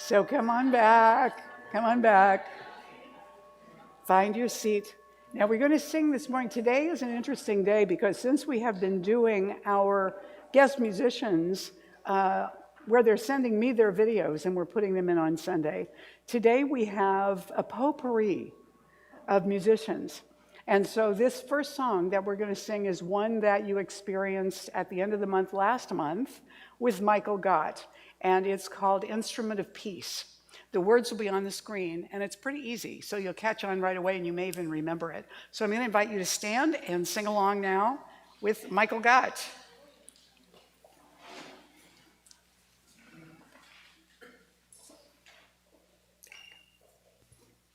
So come on back. Come on back. Find your seat. Now we're going to sing this morning. Today is an interesting day because since we have been doing our guest musicians where they're sending me their videos and we're putting them in on Sunday, today we have a potpourri of musicians. And so this first song that we're going to sing is one that you experienced at the end of the month last month with Michael Gott, and it's called Instrument of Peace. The words will be on the screen, and it's pretty easy, so you'll catch on right away, and you may even remember it. So I'm going to invite you to stand and sing along now with Michael Gott.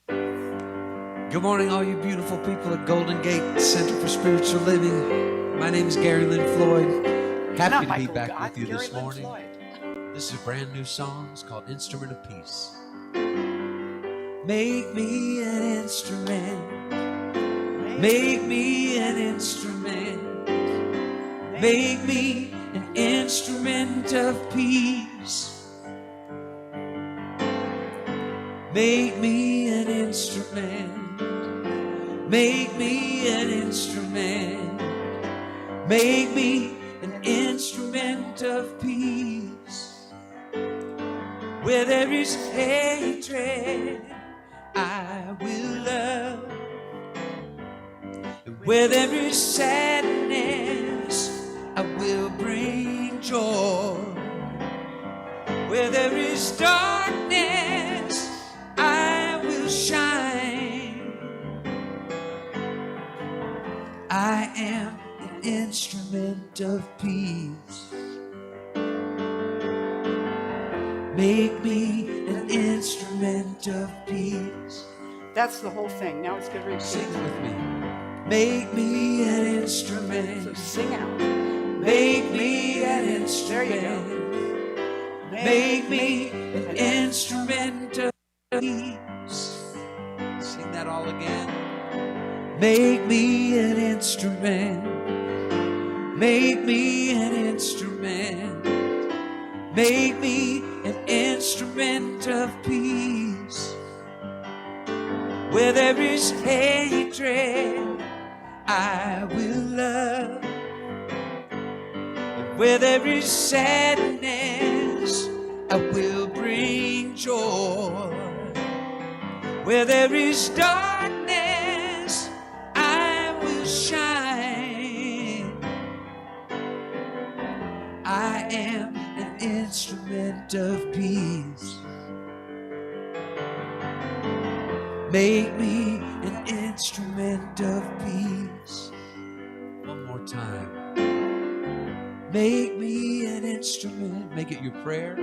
Good morning, all you beautiful people at Golden Gate Center for Spiritual Living. My name is Gary Lynn Floyd. Happy to be back with you this morning. This is a brand new song. It's called Instrument of Peace. Make me an instrument. Make me an instrument. Make me an instrument of peace. Make me an instrument. Make me an instrument. Make me an instrument of peace. Where there is hatred, I will love. Where there is sadness, I will bring joy. Where there is darkness, I will shine. I am an instrument of peace. Make me an instrument of peace. That's the whole thing. Now it's going to repeat. Sing with me. Make me an instrument. So sing out. Make me an instrument. There you go. Make me an instrument of peace. Sing that all again. Make me an instrument. Make me an instrument. Make me an instrument of peace. Where there is hatred, I will love. And where there is sadness, I will bring joy. Where there is darkness, I will shine. I am an instrument of peace. Make me an instrument of peace. One more time. Make me an instrument. Make it your prayer.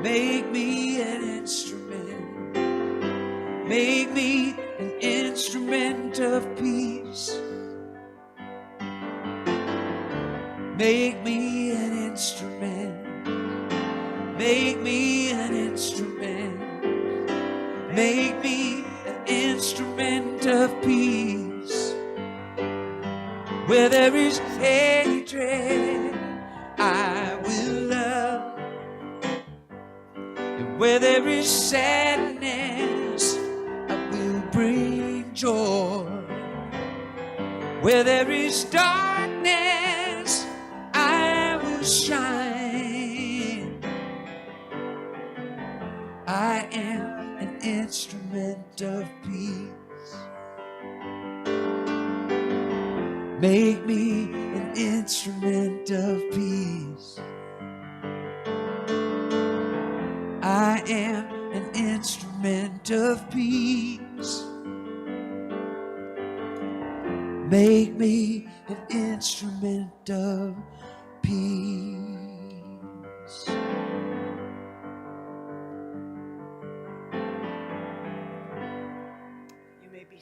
Make me an instrument. Make me an instrument of peace. Make me an instrument. Make me an instrument. Make me an instrument of peace. Where there is hatred, I will love. And where there is sadness, I will bring joy. Where there is darkness, I will shine. I am an instrument of peace. Make me an instrument of peace. I am an instrument of peace. Make me an instrument of peace.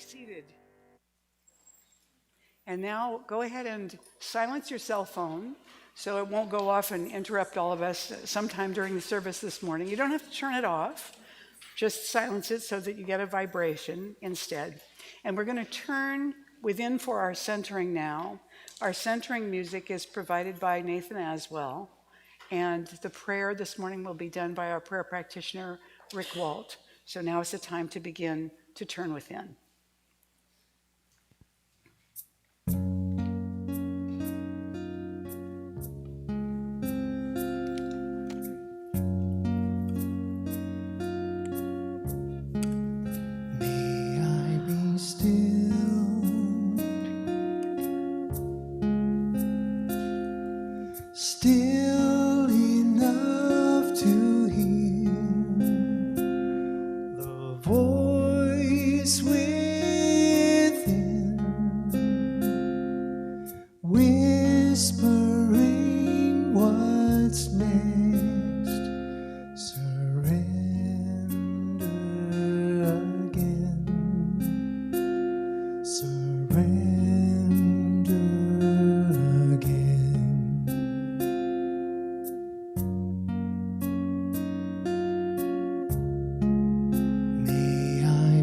Seated. And now go ahead and silence your cell phone so it won't go off and interrupt all of us sometime during the service this morning. You don't have to turn it off. Just silence it so that you get a vibration instead. And we're going to turn within for our centering now. Our centering music is provided by Nathan Aswell. And the prayer this morning will be done by our prayer practitioner, Rick Walt. So now is the time to begin to turn within. Still enough to hear the voice within, whispering what's next. Surrender again. Surrender again.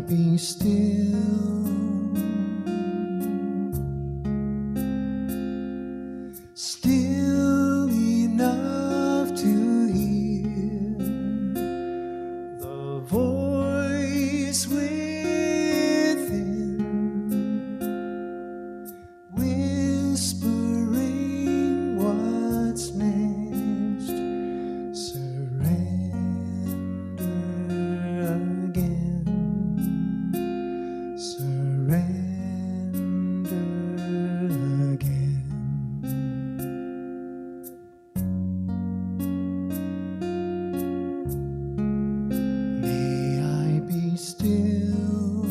Be still, still enough to hear the voice within, whispering what's next. Surrender again. Surrender again. May I be still,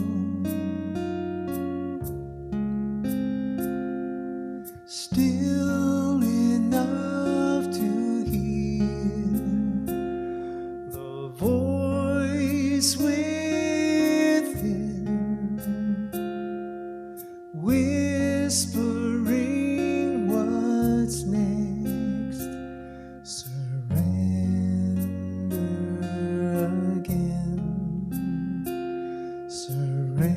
still enough to hear the voice within, whispering what's next. Surrender again. Surrender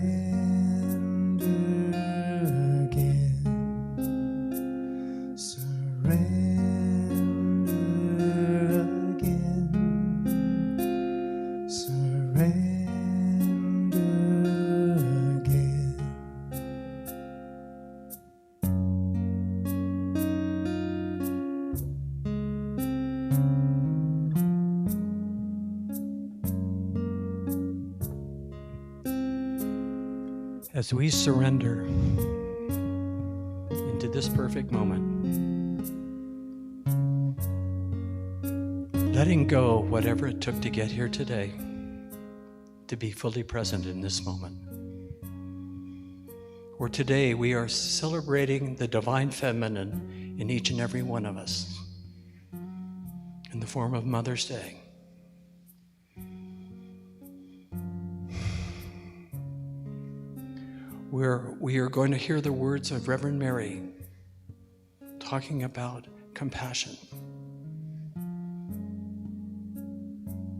again. Surrender again. Surrender again. As we surrender into this perfect moment, letting go whatever it took to get here today, to be fully present in this moment. Where today we are celebrating the divine feminine in each and every one of us in the form of Mother's Day. We are going to hear the words of Reverend Mary talking about compassion.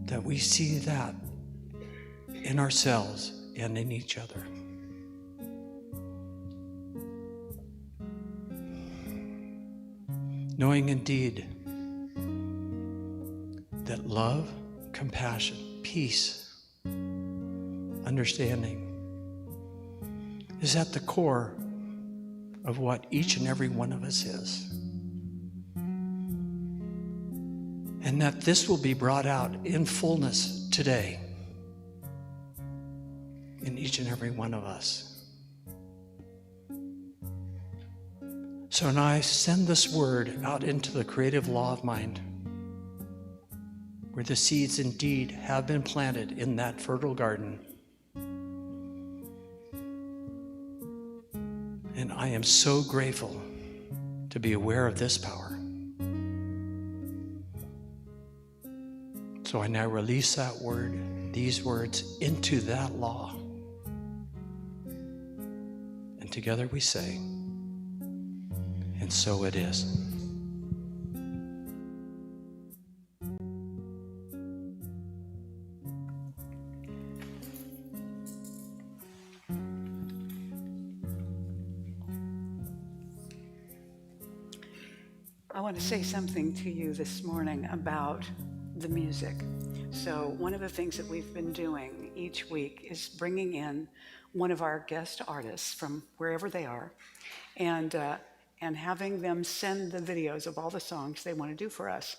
That we see that in ourselves and in each other. Knowing indeed that love, compassion, peace, understanding is at the core of what each and every one of us is. And that this will be brought out in fullness today in each and every one of us. So now I send this word out into the creative law of mind, where the seeds indeed have been planted in that fertile garden. And I am so grateful to be aware of this power. So I now release that word, these words, into that law. And together we say, and so it is. I want to say something to you this morning about the music. So one of the things that we've been doing each week is bringing in one of our guest artists from wherever they are, and having them send the videos of all the songs they want to do for us.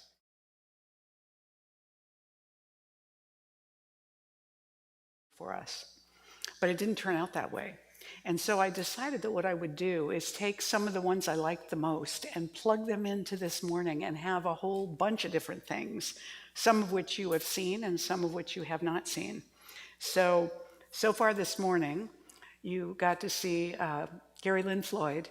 But it didn't turn out that way. And so I decided that what I would do is take some of the ones I liked the most and plug them into this morning and have a whole bunch of different things, some of which you have seen and some of which you have not seen. So far this morning, you got to see Gary Lynn Floyd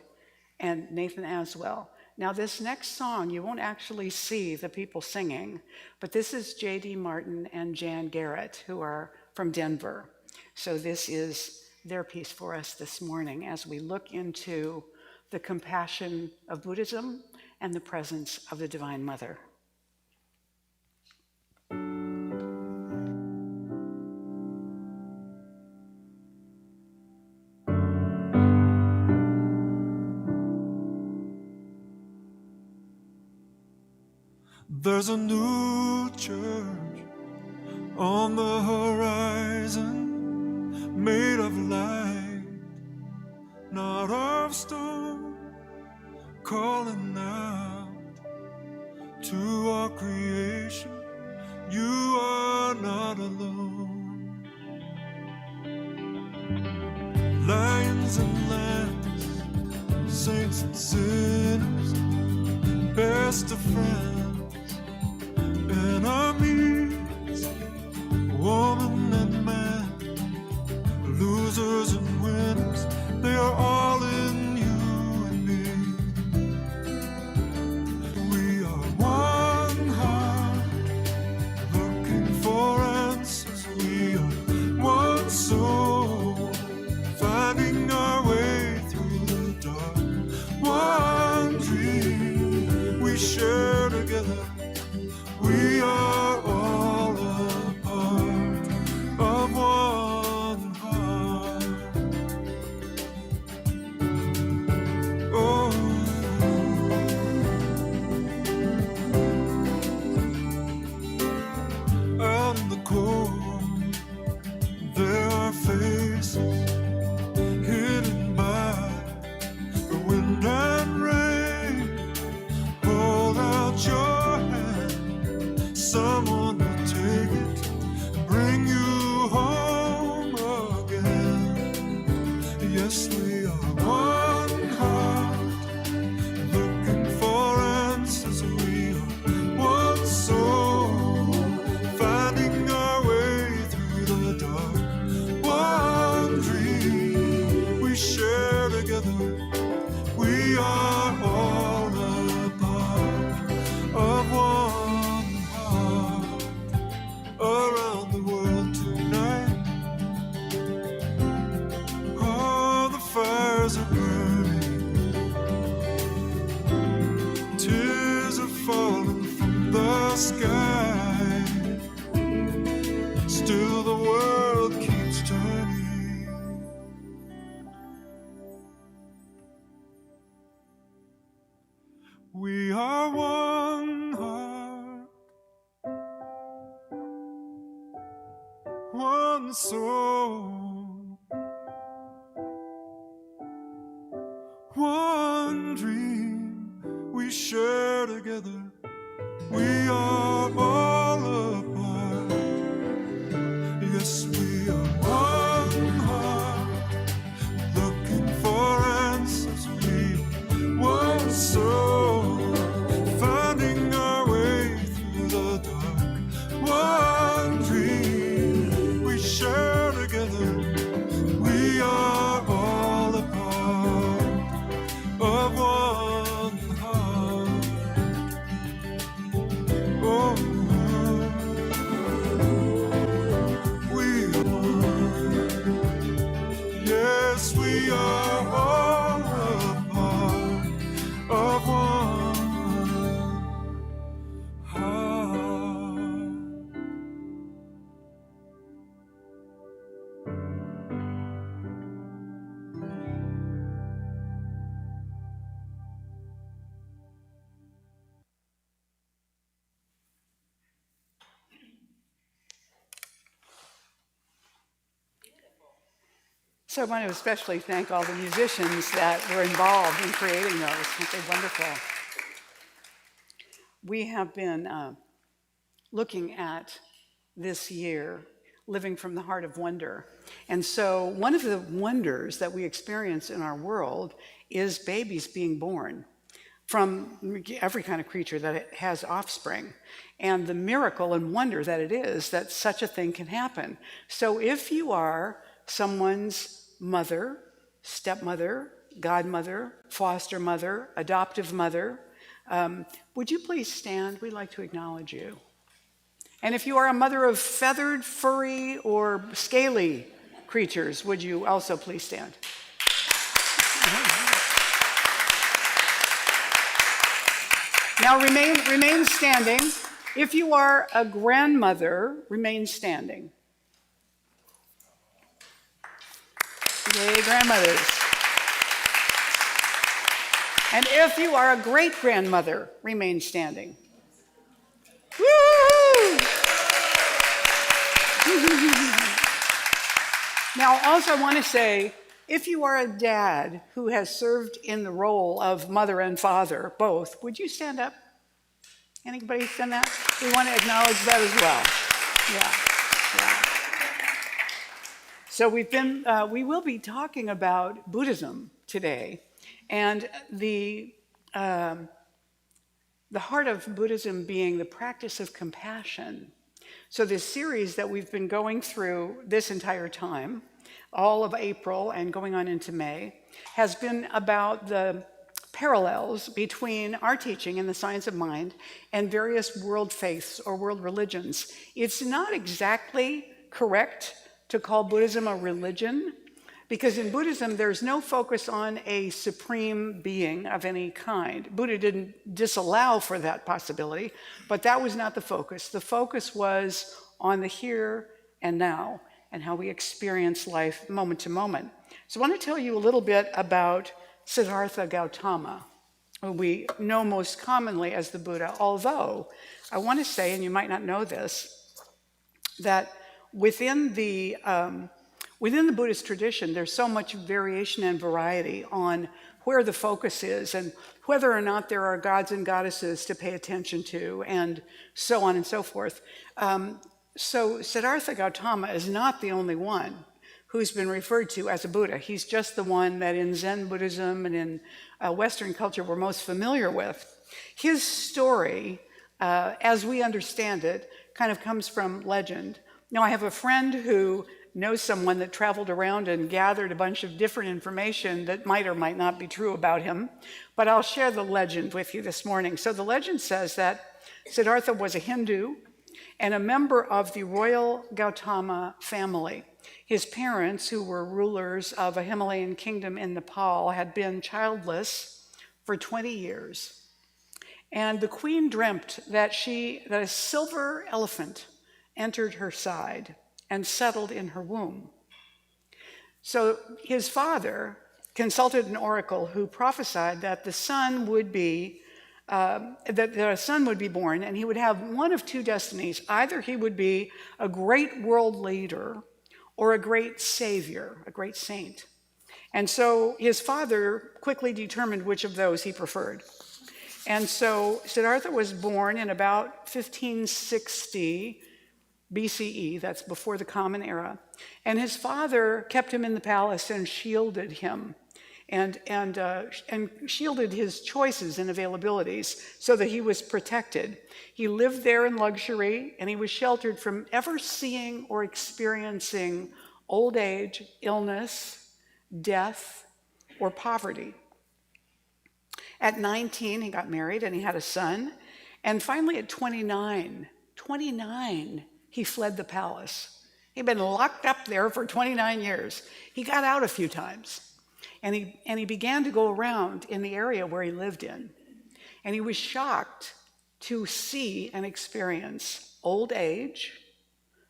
and Nathan Aswell. Now this next song, you won't actually see the people singing, but this is J.D. Martin and Jan Garrett, who are from Denver. So this is their piece for us this morning as we look into the compassion of Buddhism and the presence of the Divine Mother. There's a new church on the horizon, made of light, not of stone, calling out to our creation, you are not alone. Lions and lambs, saints and sinners, best of friends, enemies, woman and man, losers and winners, they are all in you and me. We are one heart, looking for answers. We are one soul, finding our way through the dark. One dream we share together. We are all a part of one heart. Oh, out in the cold, there are faces hidden by the wind and rain. Hold out your hand, someone will take it and bring you home again. Yes, we are one heart, looking for answers. We are one soul, finding our way through the dark. One dream we share together. We are all a part of one heart. Around the world tonight, all the fires are burning, tears are falling from the sky, still the world keeps turning. We are one heart, one soul, one dream we share together. We are all apart. Yes, we are one heart, looking for answers. We are one soul, finding our way through the dark. One dream we share together. We are all a part of one heart. Oh, So I want to especially thank all the musicians that were involved in creating those. Aren't they wonderful? We have been looking at this year, living from the heart of wonder. And so one of the wonders that we experience in our world is babies being born from every kind of creature that has offspring, and the miracle and wonder that it is that such a thing can happen. So if you are someone's mother, stepmother, godmother, foster mother, adoptive mother, would you please stand? We'd like to acknowledge you. And if you are a mother of feathered, furry, or scaly creatures, would you also please stand? Now remain standing. If you are a grandmother, remain standing. Yay, grandmothers. And if you are a great-grandmother, remain standing. Woo! Now, also I want to say, if you are a dad who has served in the role of mother and father, both, would you stand up? Anybody stand up? We want to acknowledge that as well. Yeah. So we will be talking about Buddhism today, and the heart of Buddhism being the practice of compassion. So this series that we've been going through this entire time, all of April and going on into May, has been about the parallels between our teaching in the science of mind and various world faiths or world religions. It's not exactly correct to call Buddhism a religion, because in Buddhism there's no focus on a supreme being of any kind. Buddha didn't disallow for that possibility, but that was not the focus. The focus was on the here and now, and how we experience life moment to moment. So I want to tell you a little bit about Siddhartha Gautama, who we know most commonly as the Buddha, although I want to say, and you might not know this, that within the Buddhist tradition, there's so much variation and variety on where the focus is and whether or not there are gods and goddesses to pay attention to, and so on and so forth. So Siddhartha Gautama is not the only one who's been referred to as a Buddha. He's just the one that in Zen Buddhism and in Western culture we're most familiar with. His story, as we understand it, kind of comes from legend. Now, I have a friend who knows someone that traveled around and gathered a bunch of different information that might or might not be true about him, but I'll share the legend with you this morning. So the legend says that Siddhartha was a Hindu and a member of the royal Gautama family. His parents, who were rulers of a Himalayan kingdom in Nepal, had been childless for 20 years. And the queen dreamt that a silver elephant entered her side and settled in her womb. So his father consulted an oracle who prophesied that the son would be that a son would be born, and he would have one of two destinies. Either he would be a great world leader or a great savior, a great saint. And so his father quickly determined which of those he preferred. And so Siddhartha was born in about 1560 BCE, that's before the Common Era, and his father kept him in the palace and shielded him. And shielded his choices and availabilities so that he was protected. He lived there in luxury, and he was sheltered from ever seeing or experiencing old age, illness, death, or poverty. At 19, he got married and he had a son. And finally at 29, he fled the palace. He'd been locked up there for 29 years. He got out a few times. And he began to go around in the area where he lived in. And he was shocked to see and experience old age,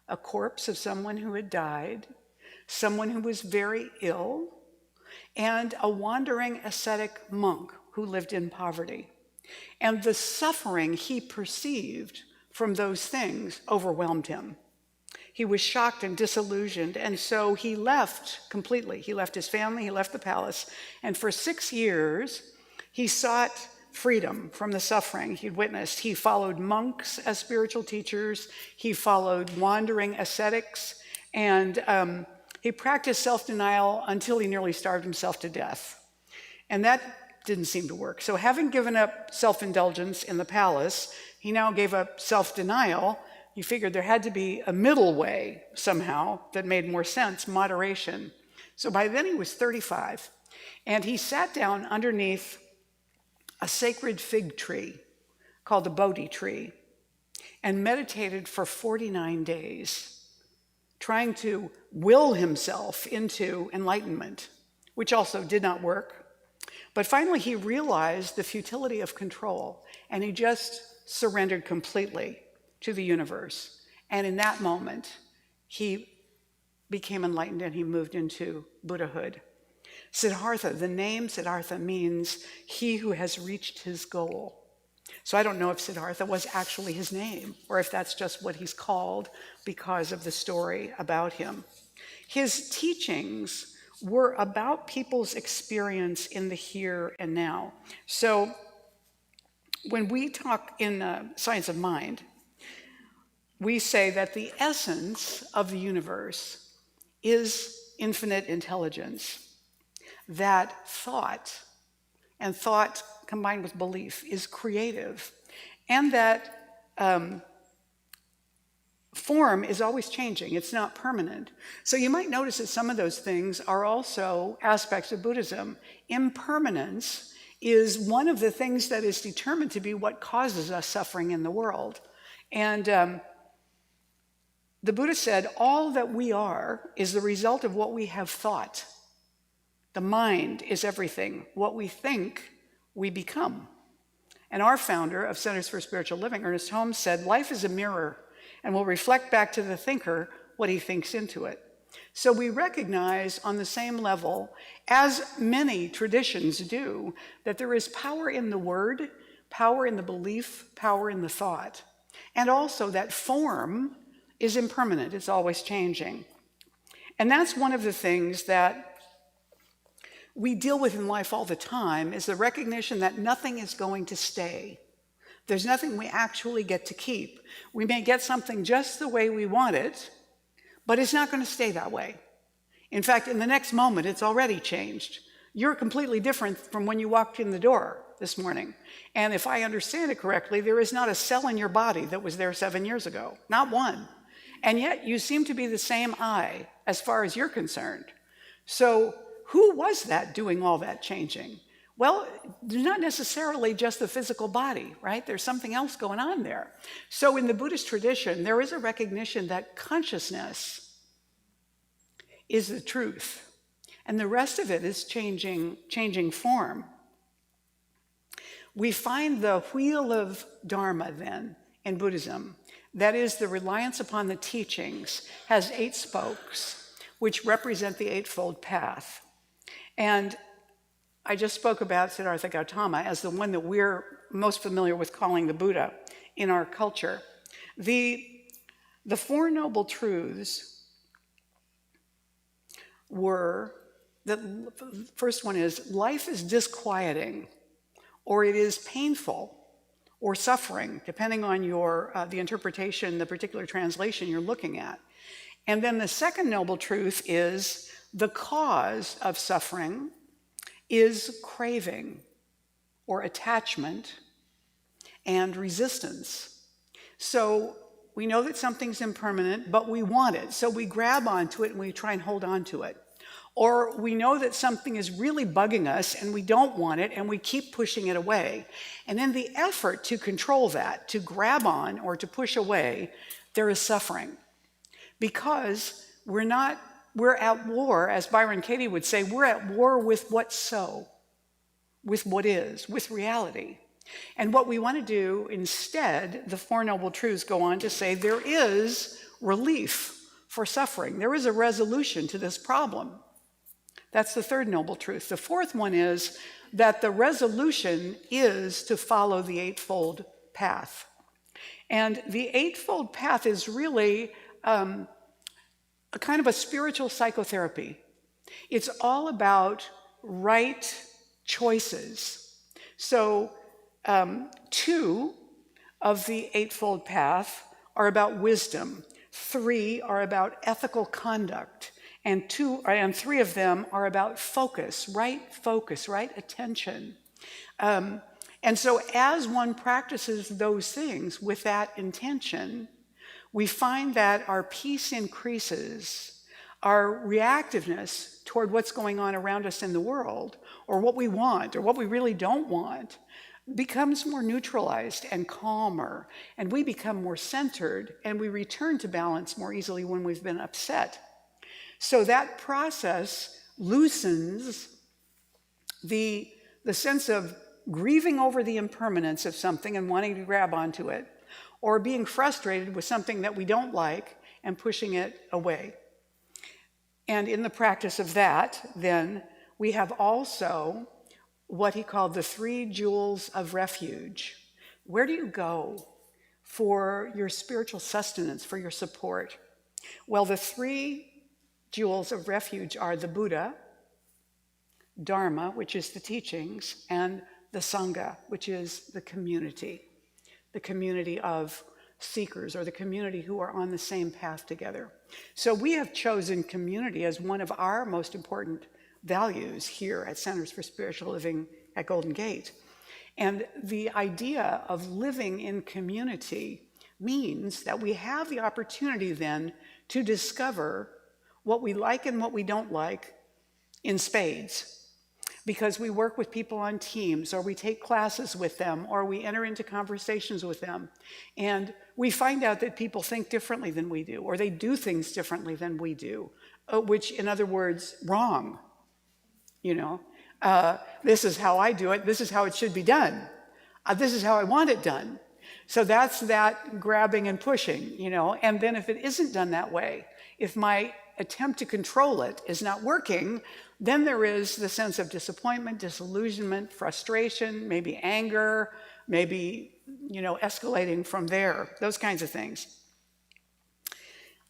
a corpse of someone who had died, someone who was very ill, and a wandering ascetic monk who lived in poverty. And the suffering he perceived from those things overwhelmed him. he was shocked and disillusioned, and so he left completely. He left his family, he left the palace, and for 6 years, he sought freedom from the suffering he'd witnessed. He followed monks as spiritual teachers, he followed wandering ascetics, and he practiced self-denial until he nearly starved himself to death. And that didn't seem to work. So having given up self-indulgence in the palace, he now gave up self-denial. He figured there had to be a middle way somehow that made more sense, moderation. So by then he was 35, and he sat down underneath a sacred fig tree called the Bodhi tree and meditated for 49 days, trying to will himself into enlightenment, which also did not work. But finally he realized the futility of control, and he just surrendered completely to the universe. And in that moment, he became enlightened and he moved into Buddhahood. Siddhartha, the name Siddhartha means he who has reached his goal. So I don't know if Siddhartha was actually his name or if that's just what he's called because of the story about him. His teachings were about people's experience in the here and now. So when we talk in Science of Mind, we say that the essence of the universe is infinite intelligence, that thought, and thought combined with belief, is creative, and that form is always changing. It's not permanent. So you might notice that some of those things are also aspects of Buddhism. Impermanence is one of the things that is determined to be what causes us suffering in the world. And the Buddha said, all that we are is the result of what we have thought. The mind is everything. What we think, we become. And our founder of Centers for Spiritual Living, Ernest Holmes, said, life is a mirror and will reflect back to the thinker what he thinks into it. So we recognize on the same level, as many traditions do, that there is power in the word, power in the belief, power in the thought. And also that form is impermanent, it's always changing. And that's one of the things that we deal with in life all the time, is the recognition that nothing is going to stay. There's nothing we actually get to keep. We may get something just the way we want it, but it's not going to stay that way. In fact, in the next moment, it's already changed. You're completely different from when you walked in the door this morning. And if I understand it correctly, there is not a cell in your body that was there 7 years ago, not one. And yet you seem to be the same I as far as you're concerned. So who was that doing all that changing? Well, not necessarily just the physical body, right? There's something else going on there. So in the Buddhist tradition, there is a recognition that consciousness is the truth, and the rest of it is changing form. We find the wheel of Dharma then in Buddhism, that is the reliance upon the teachings, has 8 spokes, which represent the Eightfold Path. And I just spoke about Siddhartha Gautama as the one that we're most familiar with calling the Buddha in our culture. The Four Noble Truths were, the first one is, life is disquieting, or it is painful, or suffering, depending on your the interpretation, the particular translation you're looking at. And then the second noble truth is the cause of suffering is craving, or attachment, and resistance. So we know that something's impermanent, but we want it, so we grab onto it and we try and hold on to it. Or we know that something is really bugging us and we don't want it and we keep pushing it away. And in the effort to control that, to grab on or to push away, there is suffering. Because we're at war, as Byron Katie would say, we're at war with what's so, with what is, with reality. And what we want to do instead, the Four Noble Truths go on to say there is relief for suffering. There is a resolution to this problem. That's the third noble truth. The fourth one is that the resolution is to follow the Eightfold Path. And the Eightfold Path is really a kind of a spiritual psychotherapy. It's all about right choices. So 2 of the Eightfold Path are about wisdom. 3 are about ethical conduct. And 3 of them are about focus, right attention. And so as one practices those things with that intention, we find that our peace increases, our reactiveness toward what's going on around us in the world, or what we want, or what we really don't want, becomes more neutralized and calmer, and we become more centered, and we return to balance more easily when we've been upset. So that process loosens the sense of grieving over the impermanence of something and wanting to grab onto it, or being frustrated with something that we don't like and pushing it away. And in the practice of that, then, we have also what he called the 3 jewels of refuge. Where do you go for your spiritual sustenance, for your support? Well, the 3 jewels of refuge are the Buddha, Dharma, which is the teachings, and the Sangha, which is the community of seekers, or the community who are on the same path together. So we have chosen community as one of our most important values here at Centers for Spiritual Living at Golden Gate. And the idea of living in community means that we have the opportunity then to discover what we like and what we don't like in spades. Because we work with people on teams, or we take classes with them, or we enter into conversations with them. And we find out that people think differently than we do, or they do things differently than we do, which, in other words, wrong. This is how I do it. This is how it should be done. This is how I want it done. So that's that grabbing and pushing, And then if it isn't done that way, if my attempt to control it is not working, then there is the sense of disappointment, disillusionment, frustration, maybe anger, maybe, escalating from there, those kinds of things.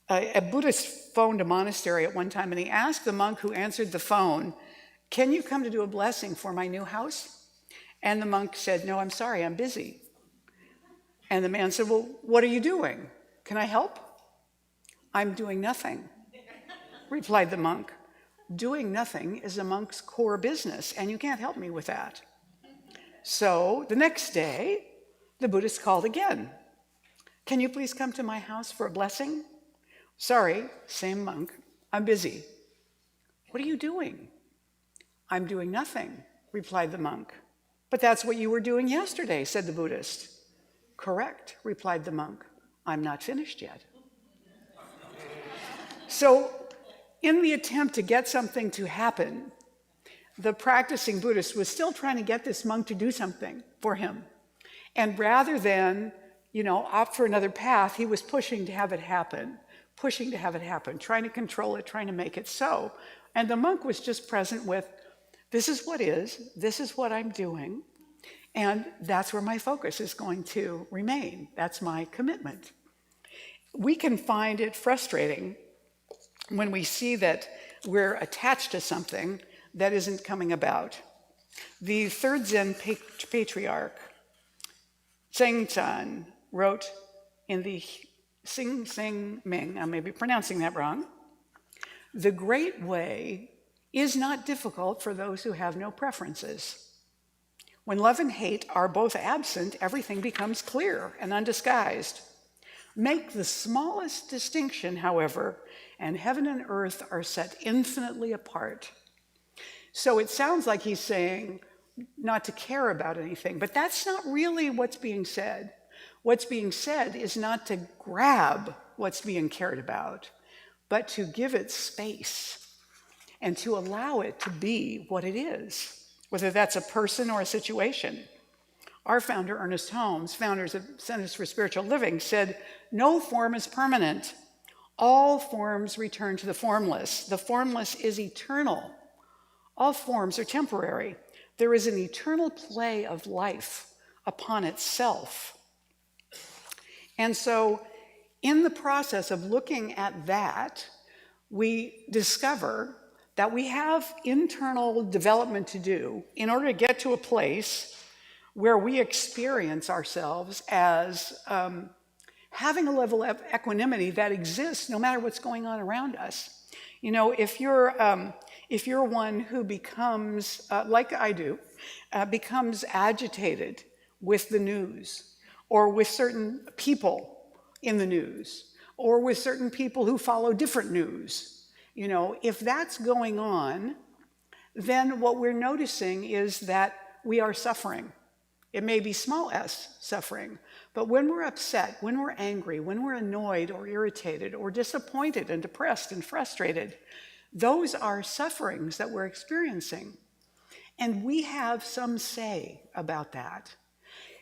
A Buddhist phoned a monastery at one time, and he asked the monk who answered the phone, "Can you come to do a blessing for my new house?" And the monk said, "No, I'm sorry, I'm busy." And the man said, "Well, what are you doing? Can I help?" "I'm doing nothing," replied the monk. "Doing nothing is a monk's core business, and you can't help me with that." So the next day, the Buddhist called again. "Can you please come to my house for a blessing?" "Sorry," same monk, "I'm busy." "What are you doing?" "I'm doing nothing," replied the monk. "But that's what you were doing yesterday," said the Buddhist. "Correct," replied the monk. "I'm not finished yet." So, in the attempt to get something to happen, the practicing Buddhist was still trying to get this monk to do something for him. And rather than, opt for another path, he was pushing to have it happen, trying to control it, trying to make it so. And the monk was just present with, this is what is, this is what I'm doing, and that's where my focus is going to remain. That's my commitment. We can find it frustrating when we see that we're attached to something that isn't coming about. The third Zen patriarch, Zhengzhan, wrote in the Sing Sing Ming, I may be pronouncing that wrong, "The great way is not difficult for those who have no preferences. When love and hate are both absent, everything becomes clear and undisguised. Make the smallest distinction, however, and heaven and earth are set infinitely apart." So it sounds like he's saying not to care about anything, but that's not really what's being said. What's being said is not to grab what's being cared about, but to give it space and to allow it to be what it is, whether that's a person or a situation. Our founder, Ernest Holmes, founders of Centers for Spiritual Living, said, "No form is permanent. All forms return to the formless. The formless is eternal. All forms are temporary. There is an eternal play of life upon itself." And so in the process of looking at that, we discover that we have internal development to do in order to get to a place where we experience ourselves as having a level of equanimity that exists no matter what's going on around us. You know, if you're one who becomes, like I do, becomes agitated with the news, or with certain people in the news, or with certain people who follow different news, you know, if that's going on, then what we're noticing is that we are suffering. It may be small s suffering, but when we're upset, when we're angry, when we're annoyed or irritated or disappointed and depressed and frustrated, those are sufferings that we're experiencing. And we have some say about that.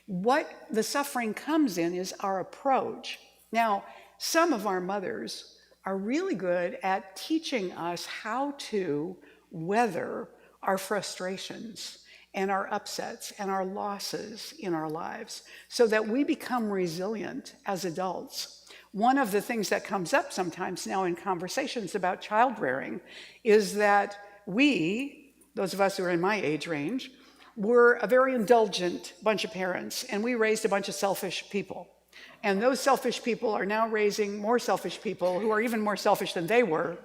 What the suffering comes in is our approach. Now, some of our mothers are really good at teaching us how to weather our frustrations and our upsets and our losses in our lives so that we become resilient as adults. One of the things that comes up sometimes now in conversations about child rearing is that we, those of us who are in my age range, were a very indulgent bunch of parents, and we raised a bunch of selfish people. And those selfish people are now raising more selfish people who are even more selfish than they were.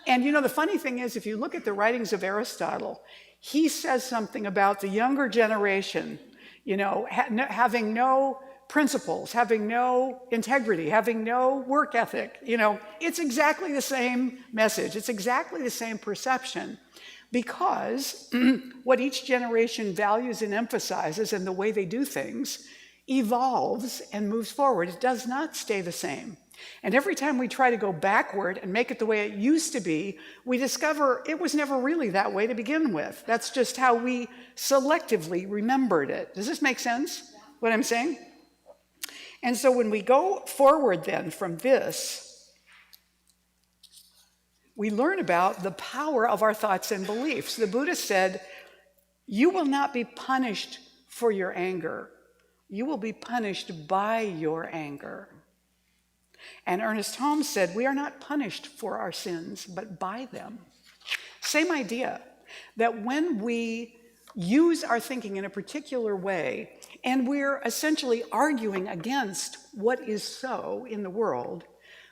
And you know, the funny thing is, if you look at the writings of Aristotle, he says something about the younger generation, you know, having no principles, having no integrity, having no work ethic. You know, it's exactly the same message. It's exactly the same perception. Because what each generation values and emphasizes and the way they do things evolves and moves forward. It does not stay the same. And every time we try to go backward and make it the way it used to be, we discover it was never really that way to begin with. That's just how we selectively remembered it. Does this make sense, what I'm saying? And so when we go forward then from this, we learn about the power of our thoughts and beliefs. The Buddha said, you will not be punished for your anger. You will be punished by your anger. And Ernest Holmes said, we are not punished for our sins, but by them. Same idea, that when we use our thinking in a particular way, and we're essentially arguing against what is so in the world,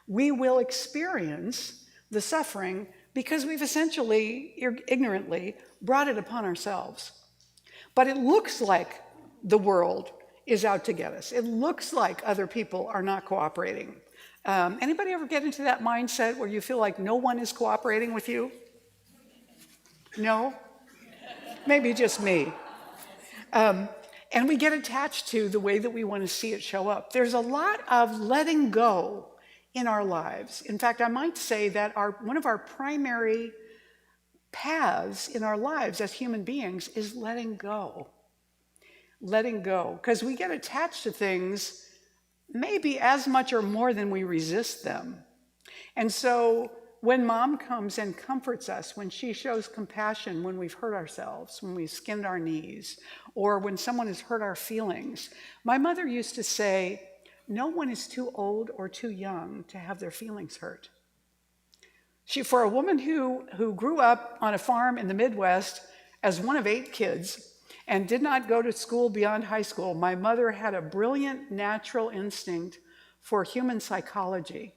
we will experience the suffering because we've essentially, ignorantly, brought it upon ourselves. But it looks like the world is out to get us. It looks like other people are not cooperating. Anybody ever get into that mindset where you feel like no one is cooperating with you? No? Maybe just me. And we get attached to the way that we want to see it show up. There's a lot of letting go in our lives. In fact, I might say that one of our primary paths in our lives as human beings is letting go. Letting go. Because we get attached to things maybe as much or more than we resist them. And so when mom comes and comforts us, when she shows compassion when we've hurt ourselves, when we've skinned our knees, or when someone has hurt our feelings, my mother used to say, no one is too old or too young to have their feelings hurt. For a woman who grew up on a farm in the Midwest as one of 8 kids and did not go to school beyond high school, my mother had a brilliant natural instinct for human psychology.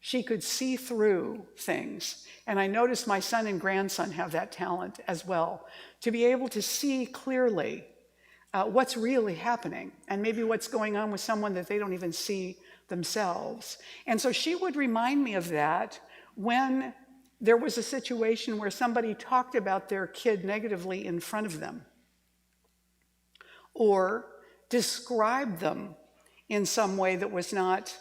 She could see through things. And I noticed my son and grandson have that talent as well, to be able to see clearly what's really happening and maybe what's going on with someone that they don't even see themselves. And so she would remind me of that when there was a situation where somebody talked about their kid negatively in front of them or described them in some way that was not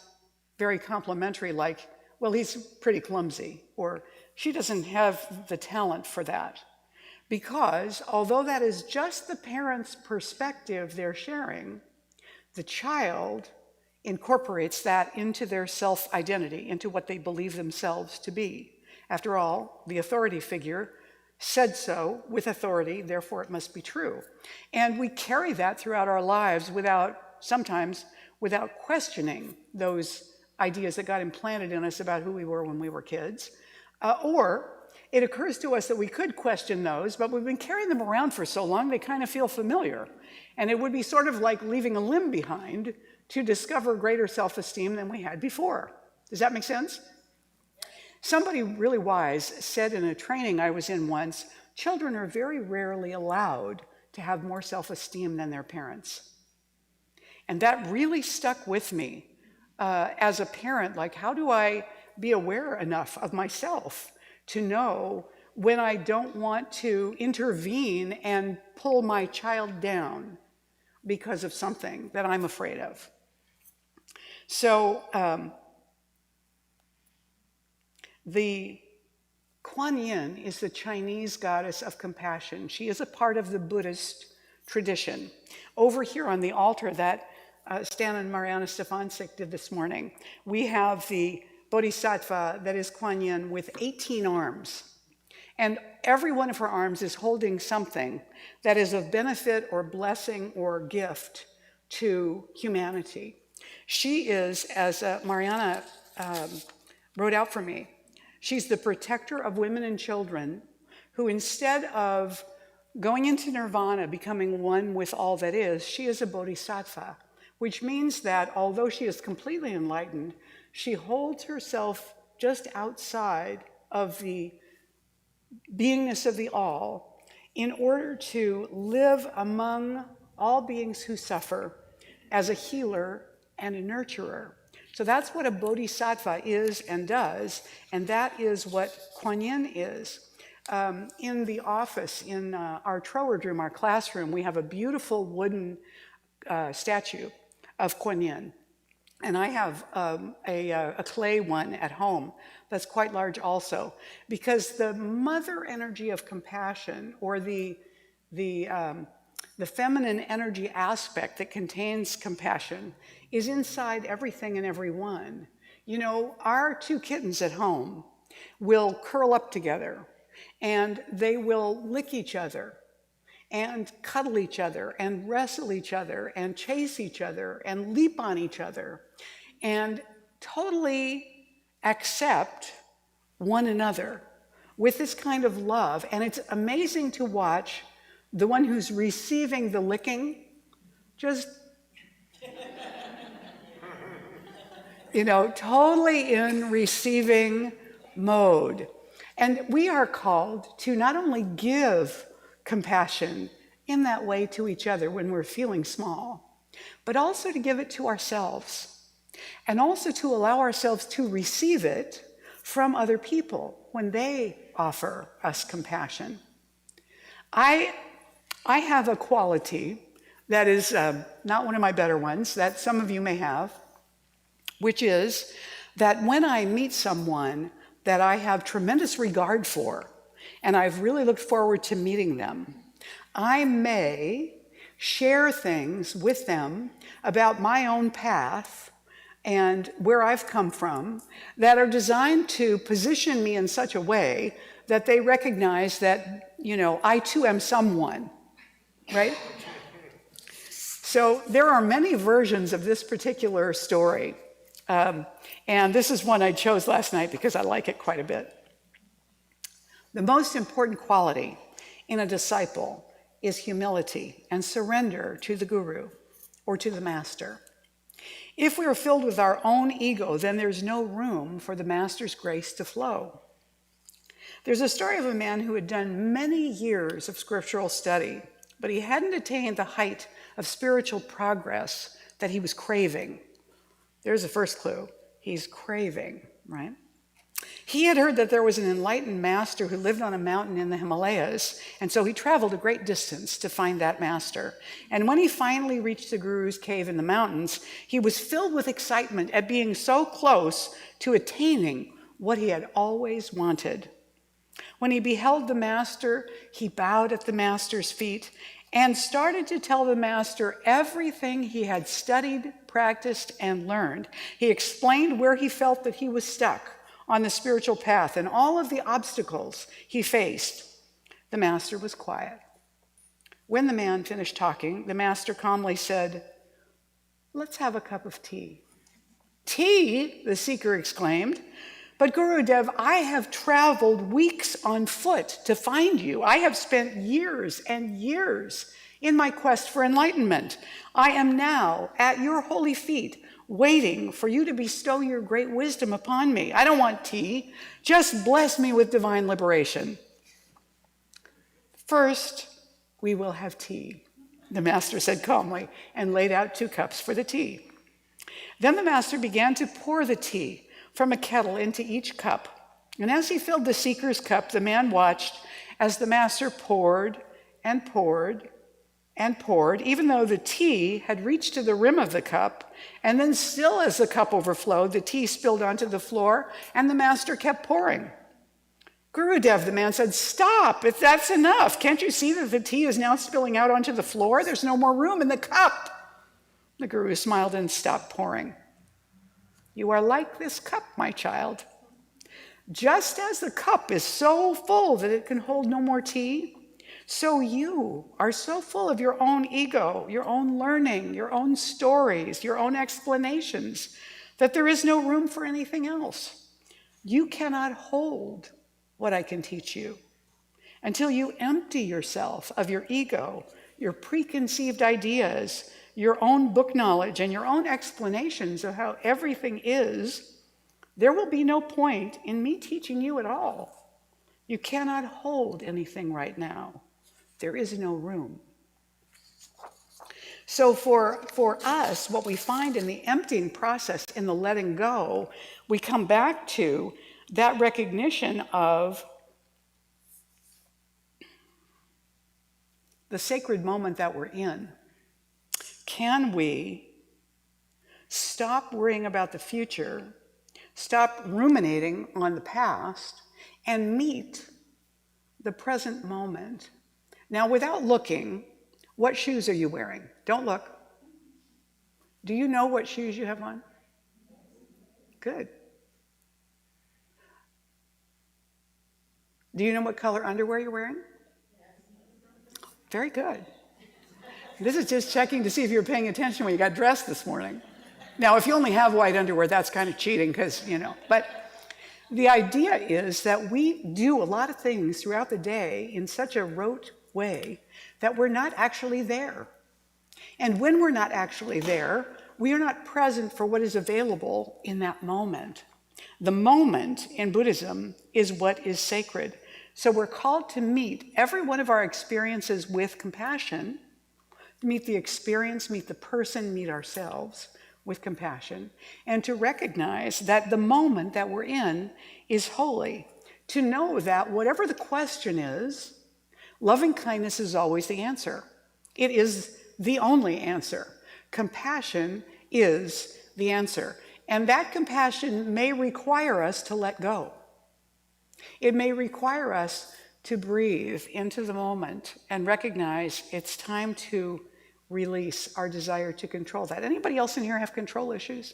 very complimentary, like, well, he's pretty clumsy, or she doesn't have the talent for that. Because although that is just the parent's perspective they're sharing, the child incorporates that into their self-identity, into what they believe themselves to be. After all, the authority figure said so with authority, therefore it must be true. And we carry that throughout our lives sometimes without questioning those ideas that got implanted in us about who we were when we were kids. Or it occurs to us that we could question those, but we've been carrying them around for so long they kind of feel familiar. And it would be sort of like leaving a limb behind to discover greater self-esteem than we had before. Does that make sense? Somebody really wise said in a training I was in once, children are very rarely allowed to have more self-esteem than their parents. And that really stuck with me as a parent. Like, how do I be aware enough of myself to know when I don't want to intervene and pull my child down because of something that I'm afraid of? So the Kuan Yin is the Chinese goddess of compassion. She is a part of the Buddhist tradition. Over here on the altar that Stan and Mariana Stefancic did this morning, we have the Bodhisattva that is Kuan Yin with 18 arms. And every one of her arms is holding something that is of benefit or blessing or gift to humanity. She is, as Mariana wrote out for me, she's the protector of women and children who, instead of going into nirvana, becoming one with all that is, she is a bodhisattva, which means that although she is completely enlightened, she holds herself just outside of the beingness of the all in order to live among all beings who suffer as a healer and a nurturer. So that's what a bodhisattva is and does, and that is what Kuan Yin is. In the office, in our Troward room, our classroom, we have a beautiful wooden statue of Kuan Yin. And I have a clay one at home that's quite large also, because the mother energy of compassion, or the feminine energy aspect that contains compassion, is inside everything and everyone. You know, our two kittens at home will curl up together, and they will lick each other, and cuddle each other, and wrestle each other, and chase each other, and leap on each other, and totally accept one another with this kind of love. And it's amazing to watch the one who's receiving the licking just, totally in receiving mode. And we are called to not only give compassion in that way to each other when we're feeling small, but also to give it to ourselves, and also to allow ourselves to receive it from other people when they offer us compassion. I have a quality that is not one of my better ones, that some of you may have, which is that when I meet someone that I have tremendous regard for, and I've really looked forward to meeting them, I may share things with them about my own path and where I've come from that are designed to position me in such a way that they recognize that, I too am someone, right? So there are many versions of this particular story. And this is one I chose last night because I like it quite a bit. The most important quality in a disciple is humility and surrender to the guru or to the master. If we are filled with our own ego, then there's no room for the master's grace to flow. There's a story of a man who had done many years of scriptural study, but he hadn't attained the height of spiritual progress that he was craving. There's the first clue. He's craving, right? He had heard that there was an enlightened master who lived on a mountain in the Himalayas, and so he traveled a great distance to find that master. And when he finally reached the guru's cave in the mountains, he was filled with excitement at being so close to attaining what he had always wanted. When he beheld the master, he bowed at the master's feet and started to tell the master everything he had studied, practiced, and learned. He explained where he felt that he was stuck on the spiritual path and all of the obstacles he faced. The master was quiet. When the man finished talking, the master calmly said, "Let's have a cup of tea." "Tea?" the seeker exclaimed. But Gurudev, I have traveled weeks on foot to find you. I have spent years and years in my quest for enlightenment. I am now at your holy feet, waiting for you to bestow your great wisdom upon me. I don't want tea. Just bless me with divine liberation. First, we will have tea, the master said calmly, and laid out 2 cups for the tea. Then the master began to pour the tea from a kettle into each cup. And as he filled the seeker's cup, the man watched as the master poured and poured and poured, even though the tea had reached to the rim of the cup. And then still as the cup overflowed, the tea spilled onto the floor, and the master kept pouring. Gurudev, the man said, "Stop, if that's enough. Can't you see that the tea is now spilling out onto the floor? There's no more room in the cup." The Guru smiled and stopped pouring. "You are like this cup, my child. Just as the cup is so full that it can hold no more tea, so you are so full of your own ego, your own learning, your own stories, your own explanations, that there is no room for anything else. You cannot hold what I can teach you until you empty yourself of your ego, your preconceived ideas, your own book knowledge, and your own explanations of how everything is. There will be no point in me teaching you at all. You cannot hold anything right now. There is no room." So for us, what we find in the emptying process, in the letting go, we come back to that recognition of the sacred moment that we're in. Can we stop worrying about the future, stop ruminating on the past, and meet the present moment? Now, without looking, what shoes are you wearing? Don't look. Do you know what shoes you have on? Good. Do you know what color underwear you're wearing? Very good. This is just checking to see if you were paying attention when you got dressed this morning. Now, if you only have white underwear, that's kind of cheating because, but the idea is that we do a lot of things throughout the day in such a rote way that we're not actually there. And when we're not actually there, we are not present for what is available in that moment. The moment in Buddhism is what is sacred. So we're called to meet every one of our experiences with compassion, meet the experience, meet the person, meet ourselves with compassion, and to recognize that the moment that we're in is holy. To know that whatever the question is, loving kindness is always the answer. It is the only answer. Compassion is the answer. And that compassion may require us to let go. It may require us to breathe into the moment and recognize it's time to release our desire to control that. Anybody else in here have control issues?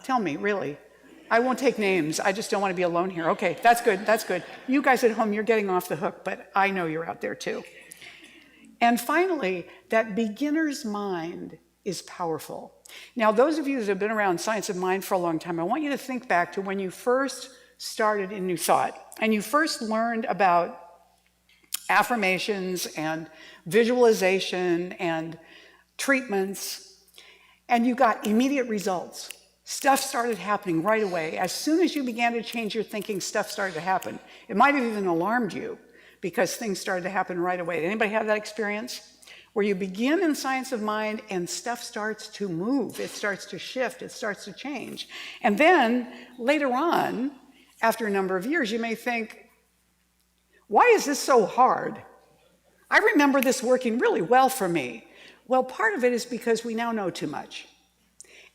Tell me, really. I won't take names. I just don't want to be alone here. Okay, that's good. That's good. You guys at home, you're getting off the hook, but I know you're out there too. And finally, that beginner's mind is powerful. Now, those of you that have been around science of mind for a long time, I want you to think back to when you first started in New Thought and you first learned about affirmations and visualization and treatments, and you got immediate results. Stuff started happening right away. As soon as you began to change your thinking, stuff started to happen. It might have even alarmed you because things started to happen right away. Did anybody have that experience? Where you begin in science of mind and stuff starts to move, it starts to shift, it starts to change. And then later on, after a number of years, you may think, why is this so hard? I remember this working really well for me. Well, part of it is because we now know too much.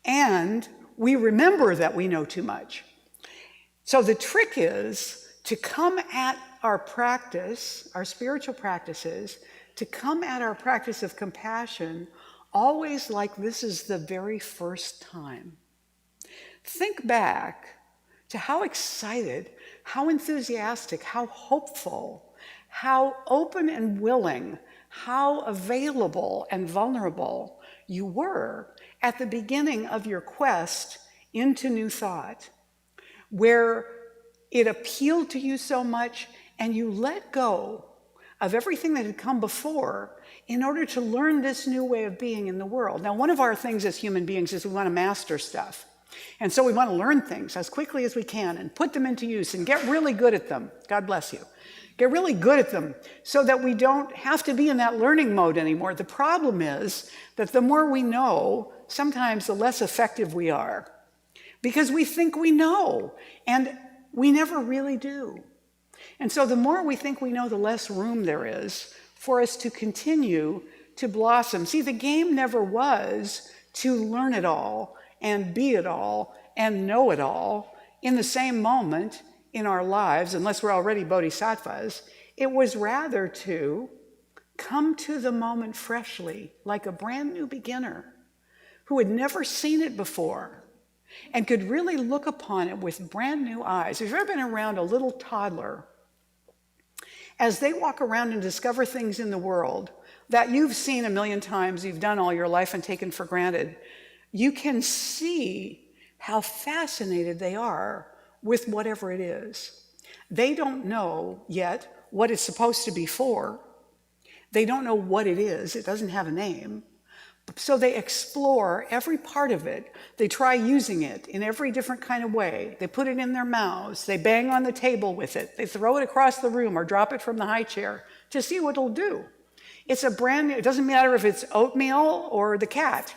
And we remember that we know too much. So the trick is to come at our practice, our spiritual practices, to come at our practice of compassion always like this is the very first time. Think back to how excited, how enthusiastic, how hopeful, how open and willing, how available and vulnerable you were at the beginning of your quest into New Thought. where it appealed to you so much and you let go of everything that had come before in order to learn this new way of being in the world. Now, one of our things as human beings is we want to master stuff. And so we want to learn things as quickly as we can and put them into use and get really good at them. God bless you. Get really good at them so that we don't have to be in that learning mode anymore. The problem is that the more we know, sometimes the less effective we are because we think we know and we never really do. And so the more we think we know, the less room there is for us to continue to blossom. See, the game never was to learn it all and be it all and know it all in the same moment in our lives, unless we're already bodhisattvas. It was rather to come to the moment freshly, like a brand new beginner who had never seen it before and could really look upon it with brand new eyes. If you've ever been around a little toddler, as they walk around and discover things in the world that you've seen a million times, you've done all your life and taken for granted, you can see how fascinated they are with whatever it is. They don't know yet what it's supposed to be for. They don't know what it is. It doesn't have a name. So they explore every part of it. They try using it in every different kind of way. They put it in their mouths. They bang on the table with it. They throw it across the room or drop it from the high chair to see what it'll do. It's a brand new, it doesn't matter if it's oatmeal or the cat,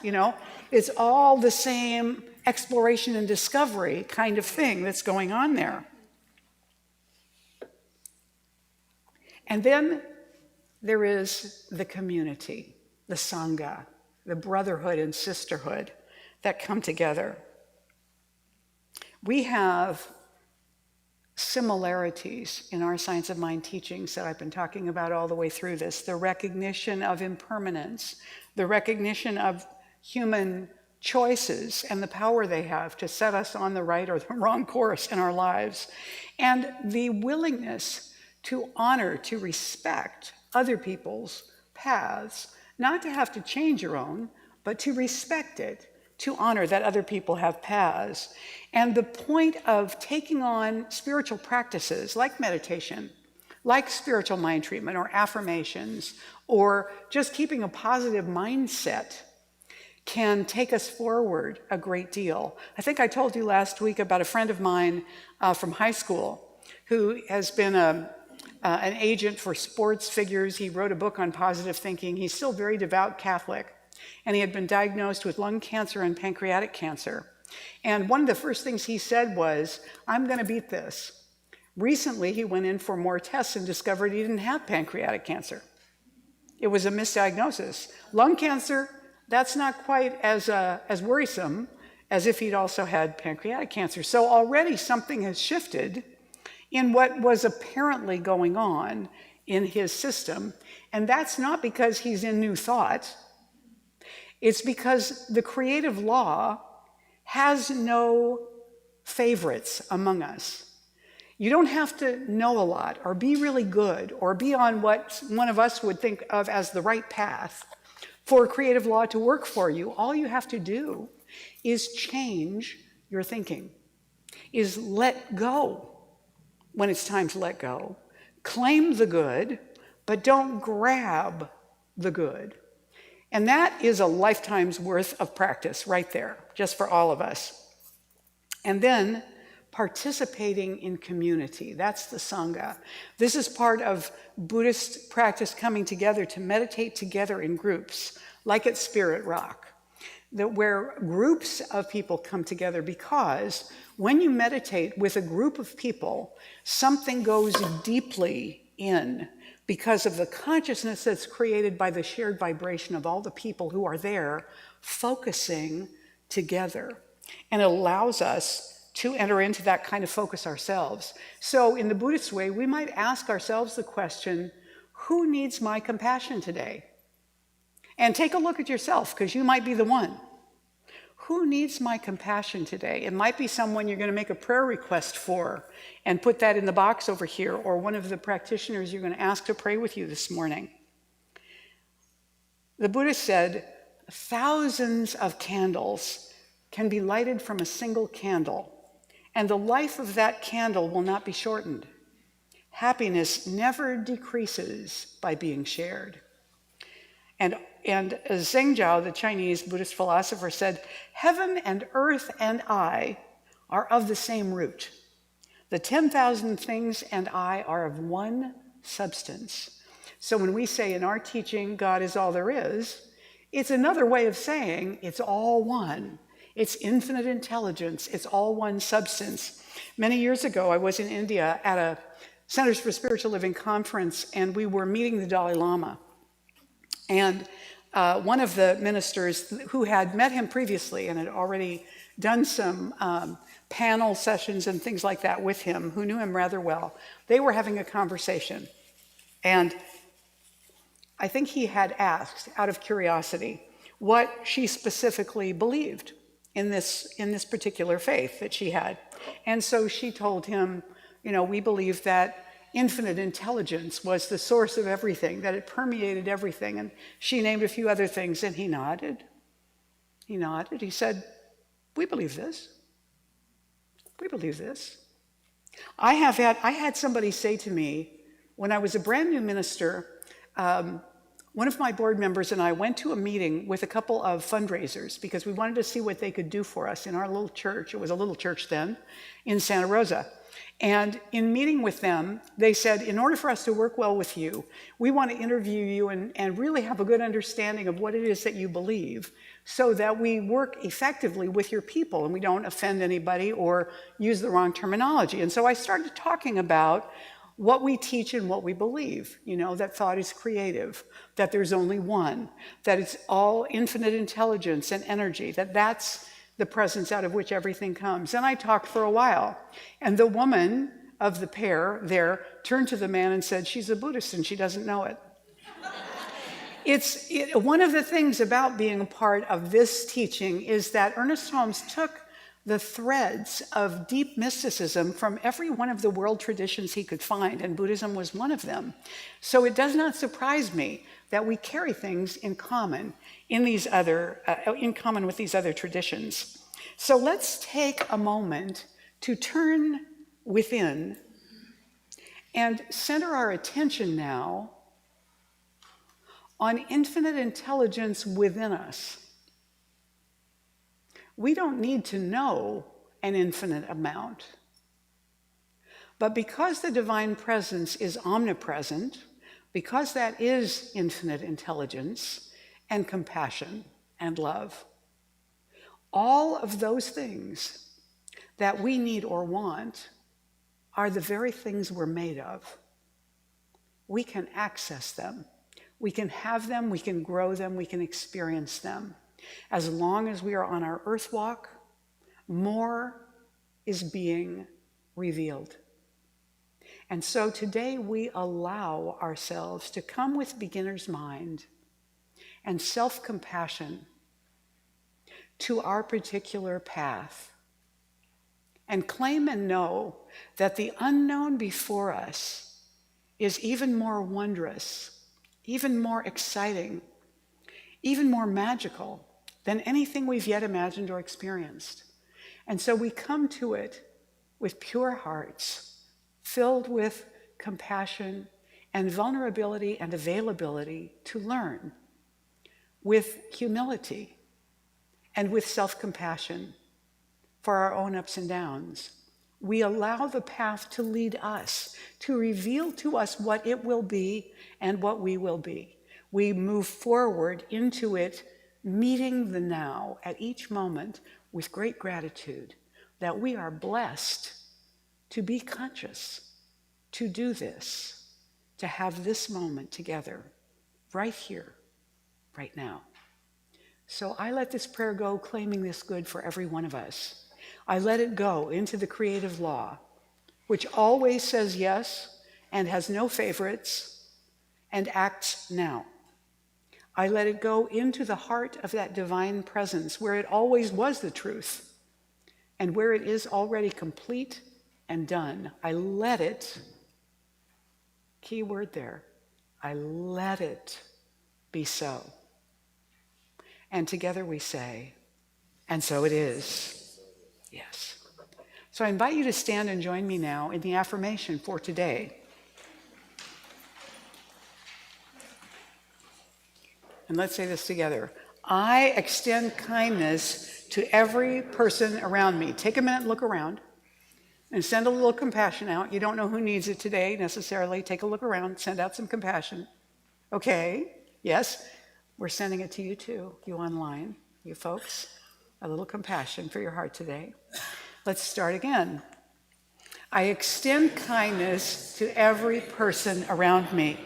It's all the same exploration and discovery kind of thing that's going on there. And then there is the community, the sangha, the brotherhood and sisterhood that come together. We have similarities in our Science of Mind teachings that I've been talking about all the way through this. The recognition of impermanence, the recognition of human choices and the power they have to set us on the right or the wrong course in our lives, and the willingness to honor, to respect other people's paths, not to have to change your own, but to respect it, to honor that other people have paths. And the point of taking on spiritual practices like meditation, like spiritual mind treatment or affirmations, or just keeping a positive mindset can take us forward a great deal. I think I told you last week about a friend of mine from high school who has been an agent for sports figures. He wrote a book on positive thinking. He's still very devout Catholic, and he had been diagnosed with lung cancer and pancreatic cancer. And one of the first things he said was, I'm going to beat this. Recently, he went in for more tests and discovered he didn't have pancreatic cancer. It was a misdiagnosis. Lung cancer, that's not quite as worrisome as if he'd also had pancreatic cancer. So already something has shifted in what was apparently going on in his system. And that's not because he's in New Thought. It's because the creative law has no favorites among us. You don't have to know a lot or be really good or be on what one of us would think of as the right path for creative law to work for you. All you have to do is change your thinking, is let go when it's time to let go. Claim the good, but don't grab the good. And that is a lifetime's worth of practice right there, just for all of us. And then participating in community. That's the Sangha. This is part of Buddhist practice, coming together to meditate together in groups, like at Spirit Rock, where groups of people come together, because when you meditate with a group of people, something goes deeply in because of the consciousness that's created by the shared vibration of all the people who are there focusing together. And it allows us to enter into that kind of focus ourselves. So in the Buddhist way, we might ask ourselves the question, who needs my compassion today? And take a look at yourself, because you might be the one. Who needs my compassion today? It might be someone you're going to make a prayer request for and put that in the box over here, or one of the practitioners you're going to ask to pray with you this morning. The Buddha said, thousands of candles can be lighted from a single candle, and the life of that candle will not be shortened. Happiness never decreases by being shared. And Zheng Zhao, the Chinese Buddhist philosopher, said, "Heaven and earth and I are of the same root. The 10,000 things and I are of one substance." So when we say in our teaching, God is all there is, it's another way of saying it's all one. It's infinite intelligence. It's all one substance. Many years ago, I was in India at a Centers for Spiritual Living conference, and we were meeting the Dalai Lama. And one of the ministers who had met him previously and had already done some panel sessions and things like that with him, who knew him rather well, they were having a conversation. And I think he had asked, out of curiosity, what she specifically believed in this particular faith that she had. And so she told him, we believe that infinite intelligence was the source of everything, that it permeated everything. And she named a few other things, and he nodded. He nodded. He said, "We believe this. We believe this." I had somebody say to me, when I was a brand new minister, one of my board members and I went to a meeting with a couple of fundraisers because we wanted to see what they could do for us in our little church. It was a little church then in Santa Rosa. And in meeting with them, they said, in order for us to work well with you, we want to interview you and really have a good understanding of what it is that you believe so that we work effectively with your people and we don't offend anybody or use the wrong terminology. And so I started talking about what we teach and what we believe, that thought is creative, that there's only one, that it's all infinite intelligence and energy, that's the presence out of which everything comes. And I talked for a while. And the woman of the pair there turned to the man and said, "She's a Buddhist and she doesn't know it." One of the things about being a part of this teaching is that Ernest Holmes took the threads of deep mysticism from every one of the world traditions he could find, and Buddhism was one of them. So it does not surprise me that we carry things in common with these other traditions. So let's take a moment to turn within and center our attention now on infinite intelligence within us. We don't need to know an infinite amount. But because the divine presence is omnipresent, because that is infinite intelligence and compassion and love, all of those things that we need or want are the very things we're made of. We can access them. We can have them, we can grow them, we can experience them. As long as we are on our earth walk, more is being revealed. And so today we allow ourselves to come with beginner's mind and self-compassion to our particular path and claim and know that the unknown before us is even more wondrous, even more exciting, even more magical than anything we've yet imagined or experienced. And so we come to it with pure hearts, filled with compassion and vulnerability and availability to learn, with humility and with self-compassion for our own ups and downs. We allow the path to lead us, to reveal to us what it will be and what we will be. We move forward into it, meeting the now at each moment with great gratitude that we are blessed to be conscious, to do this, to have this moment together, right here, right now. So I let this prayer go, claiming this good for every one of us. I let it go into the creative law, which always says yes and has no favorites and acts now. I let it go into the heart of that divine presence where it always was the truth and where it is already complete and done. I let it, key word there, I let it be so. And together we say, and so it is. Yes. So I invite you to stand and join me now in the affirmation for today. And let's say this together. I extend kindness to every person around me. Take a minute and look around and send a little compassion out. You don't know who needs it today necessarily. Take a look around, send out some compassion. Okay, yes, we're sending it to you too, you online, you folks. A little compassion for your heart today. Let's start again. I extend kindness to every person around me.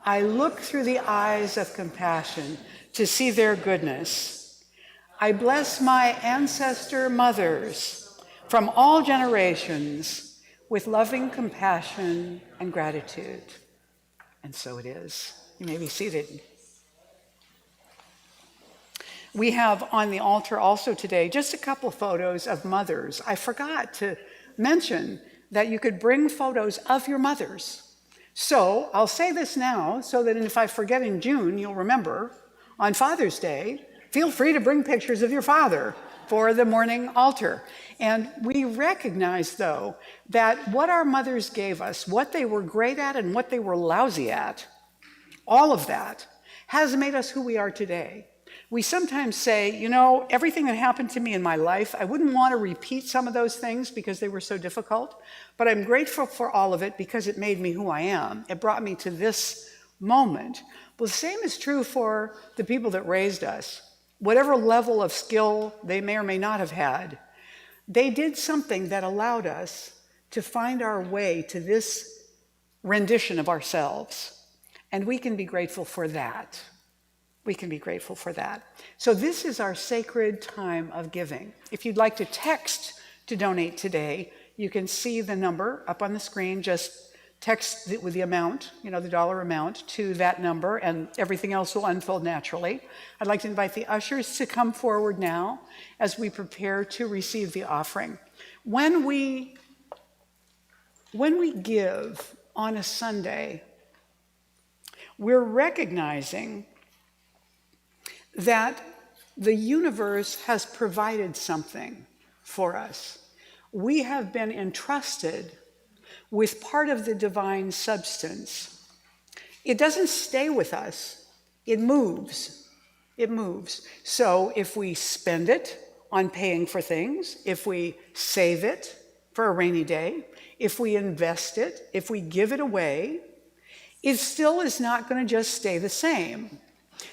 I look through the eyes of compassion to see their goodness. I bless my ancestor mothers from all generations with loving compassion and gratitude. And so it is. You may be seated. We have on the altar also today just a couple photos of mothers. I forgot to mention that you could bring photos of your mothers. So I'll say this now so that if I forget in June, you'll remember. On Father's Day, feel free to bring pictures of your father for the morning altar. And we recognize, though, that what our mothers gave us, what they were great at and what they were lousy at, all of that has made us who we are today. We sometimes say, you know, everything that happened to me in my life, I wouldn't want to repeat some of those things because they were so difficult, but I'm grateful for all of it because it made me who I am. It brought me to this moment. Well, the same is true for the people that raised us. Whatever level of skill they may or may not have had, they did something that allowed us to find our way to this rendition of ourselves. And we can be grateful for that. We can be grateful for that. So this is our sacred time of giving. If you'd like to text to donate today, you can see the number up on the screen. Just text with the amount, the dollar amount, to that number, and everything else will unfold naturally. I'd like to invite the ushers to come forward now as we prepare to receive the offering. When we give on a Sunday, we're recognizing that the universe has provided something for us. We have been entrusted with part of the divine substance. It doesn't stay with us, it moves. It moves. So if we spend it on paying for things, if we save it for a rainy day, if we invest it, if we give it away, it still is not going to just stay the same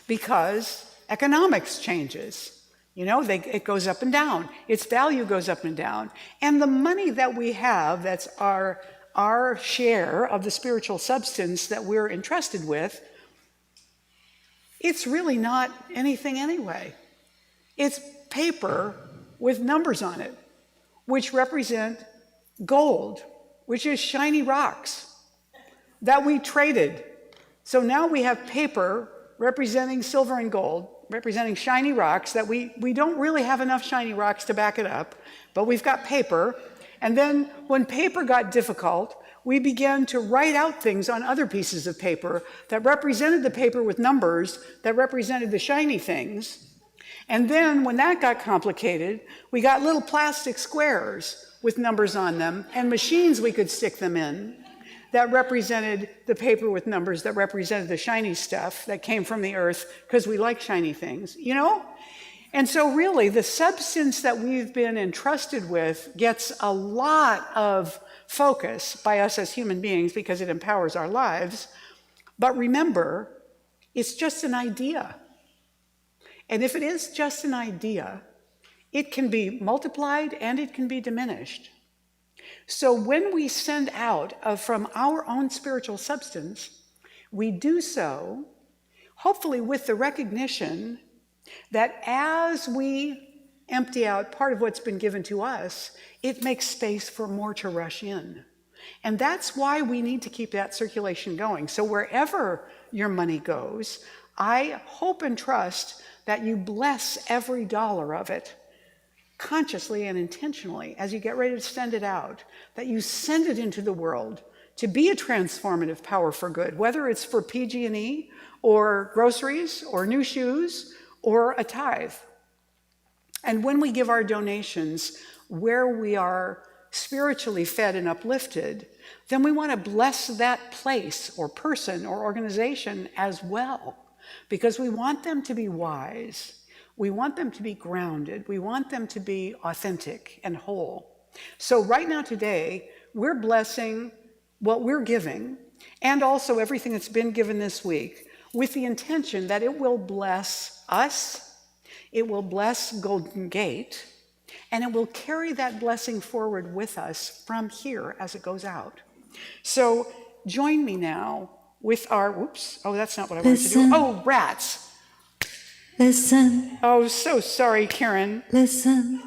because economics changes. It goes up and down. Its value goes up and down. And the money that we have, that's our share of the spiritual substance that we're entrusted with, it's really not anything anyway. It's paper with numbers on it, which represent gold, which is shiny rocks that we traded. So now we have paper representing silver and gold, representing shiny rocks that we don't really have enough shiny rocks to back it up, but we've got paper. And then when paper got difficult, we began to write out things on other pieces of paper that represented the paper with numbers that represented the shiny things. And then when that got complicated, we got little plastic squares with numbers on them and machines we could stick them in that represented the paper with numbers that represented the shiny stuff that came from the earth because we like shiny things, And so really the substance that we've been entrusted with gets a lot of focus by us as human beings because it empowers our lives. But remember, it's just an idea. And if it is just an idea, it can be multiplied and it can be diminished. So when we send out from our own spiritual substance, we do so hopefully with the recognition that as we empty out part of what's been given to us, it makes space for more to rush in. And that's why we need to keep that circulation going. So wherever your money goes, I hope and trust that you bless every dollar of it consciously and intentionally as you get ready to send it out, that you send it into the world to be a transformative power for good, whether it's for PG&E or groceries or new shoes or a tithe. And when we give our donations where we are spiritually fed and uplifted, then we want to bless that place or person or organization as well, because we want them to be wise. We want them to be grounded. We want them to be authentic and whole. So right now today, we're blessing what we're giving and also everything that's been given this week with the intention that it will bless us, it will bless Golden Gate, and it will carry that blessing forward with us from here as it goes out. So join me now with our, whoops, oh, that's not what I wanted to do. Oh, rats. Listen. Oh, so sorry, Karen. Listen.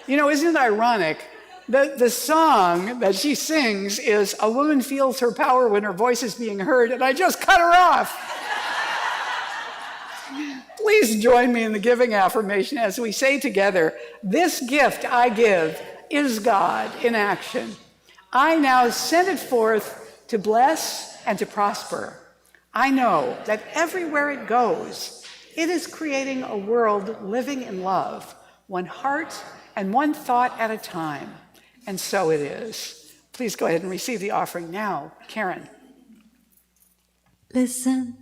You know, isn't it ironic? The song that she sings is "A woman feels her power when her voice is being heard," and I just cut her off. Please join me in the giving affirmation as we say together, "This gift I give is God in action. I now send it forth to bless and to prosper. I know that everywhere it goes, it is creating a world living in love, one heart and one thought at a time. And so it is." Please go ahead and receive the offering now. Karen. Listen.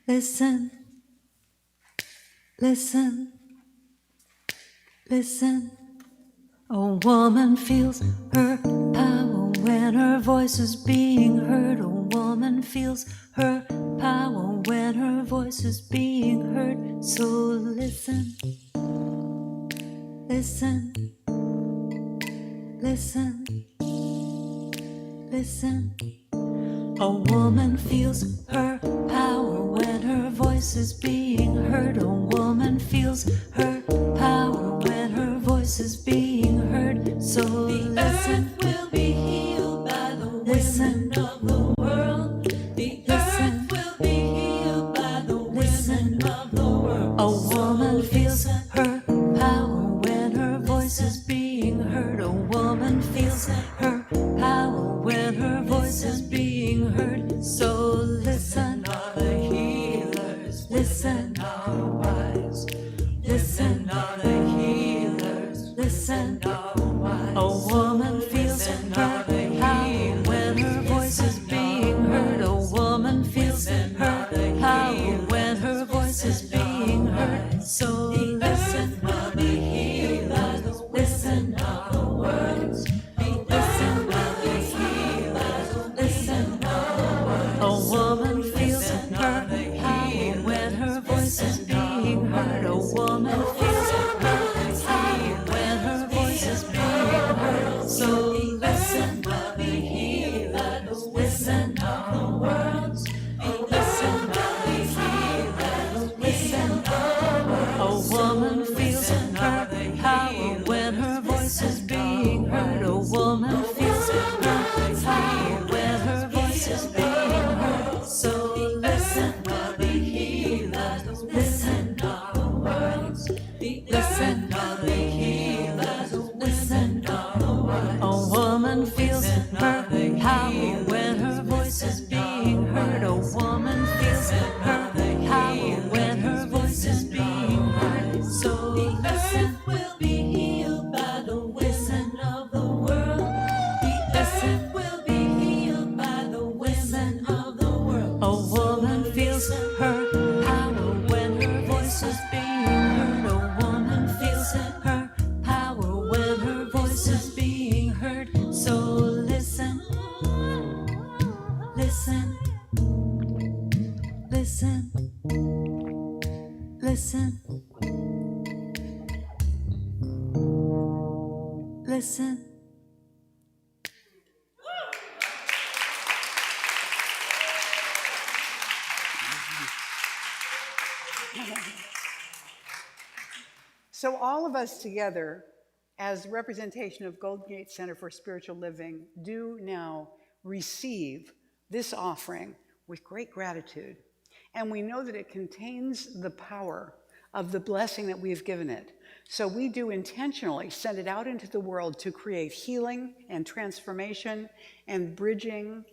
Listen. Listen. Listen. A woman feels her power when her voice is being heard. A woman feels her power when her voice is being heard. So listen. Listen. Listen. Listen. A woman feels her power when her voice is being heard. A woman feels her power when her voice is being heard. So the earth will be healed by the women of the world. The earth will be healed by the women of the world. A woman feels her power when her voice is being heard. A woman feels her power when her voice is being heard. So listen, all the healers. Listen, all the wise. Listen, all the healers. Listen, all the wise. A woman feels her power when her voice is being heard. A woman feels her power when her voice is being heard. So listen, all the healers. Listen, all the words. Listen, all the healers. Listen, all the words. A woman feels her power when her voice is being heard. A woman feels her power when her voice is being heard. So listen, all the healers. Listen, all the words. Listen, all the healers. Listen, all the words. A woman feels her power when her voice is being heard. A woman feels her power when her voice is being heard. So listen, all the healers. Listen, all the words. Listen, all the healers. Listen, all the words. A woman feels her power when her voice is being heard. A woman feels her power when her voice is being heard. So the earth will be healed by the women of the world. The earth will be healed by the women of the world. A woman feels her power when her voice is being heard. A woman feels her power when her voice is being heard. So listen. Listen. Listen. Listen. Listen. So all of us together, as representation of Golden Gate Center for Spiritual Living, do now receive this offering with great gratitude. And we know that it contains the power of the blessing that we've given it. So we do intentionally send it out into the world to create healing and transformation and bridging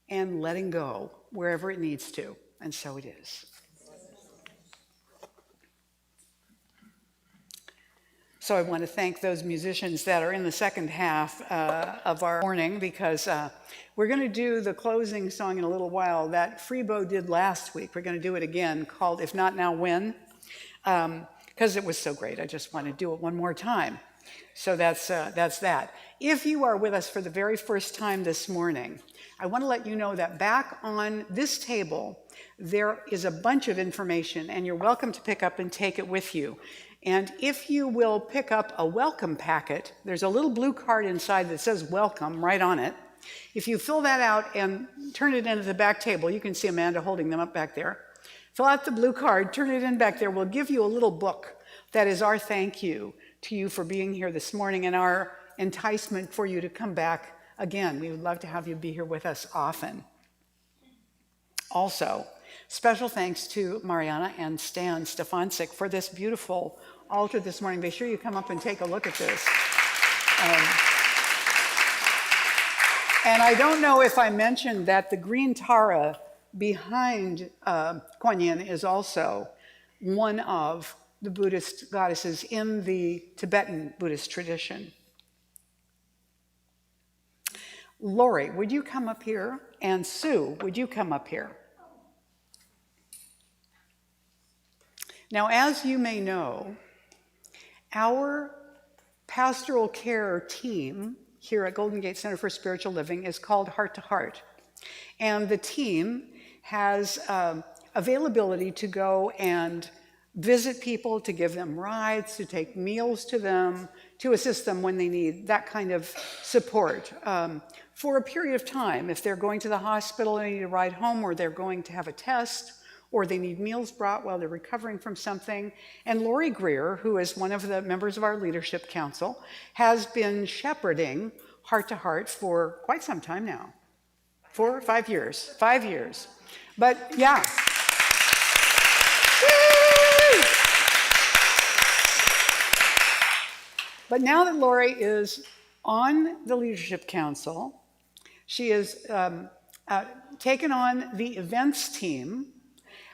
and letting go wherever it needs to. And so it is. So I want to thank those musicians that are in the second half of our morning, because we're going to do the closing song in a little while that Freebo did last week. We're going to do it again, called If Not Now When, because it was so great. I just want to do it one more time. So that's that. If you are with us for the very first time this morning, I want to let you know that back on this table, there is a bunch of information, and you're welcome to pick up and take it with you. And if you will pick up a welcome packet, there's a little blue card inside that says welcome right on it. If you fill that out and turn it into the back table, you can see Amanda holding them up back there. Fill out the blue card, turn it in back there. We'll give you a little book that is our thank you to you for being here this morning and our enticement for you to come back again. We would love to have you be here with us often. Also, special thanks to Mariana and Stan Stefancic for this beautiful altar this morning. Be sure you come up and take a look at this. And I don't know if I mentioned that the green Tara behind Kuan Yin is also one of the Buddhist goddesses in the Tibetan Buddhist tradition. Lori, would you come up here? And Sue, would you come up here? Now, as you may know, our pastoral care team here at Golden Gate Center for Spiritual Living is called Heart to Heart. And the team has availability to go and visit people, to give them rides, to take meals to them, to assist them when they need that kind of support for a period of time. If they're going to the hospital and need a ride home, or they're going to have a test, or they need meals brought while they're recovering from something. And Lori Greer, who is one of the members of our leadership council, has been shepherding Heart to Heart for quite some time now. 4 or 5 years. 5 years. But yeah. But now that Lori is on the leadership council, she has taken on the events team.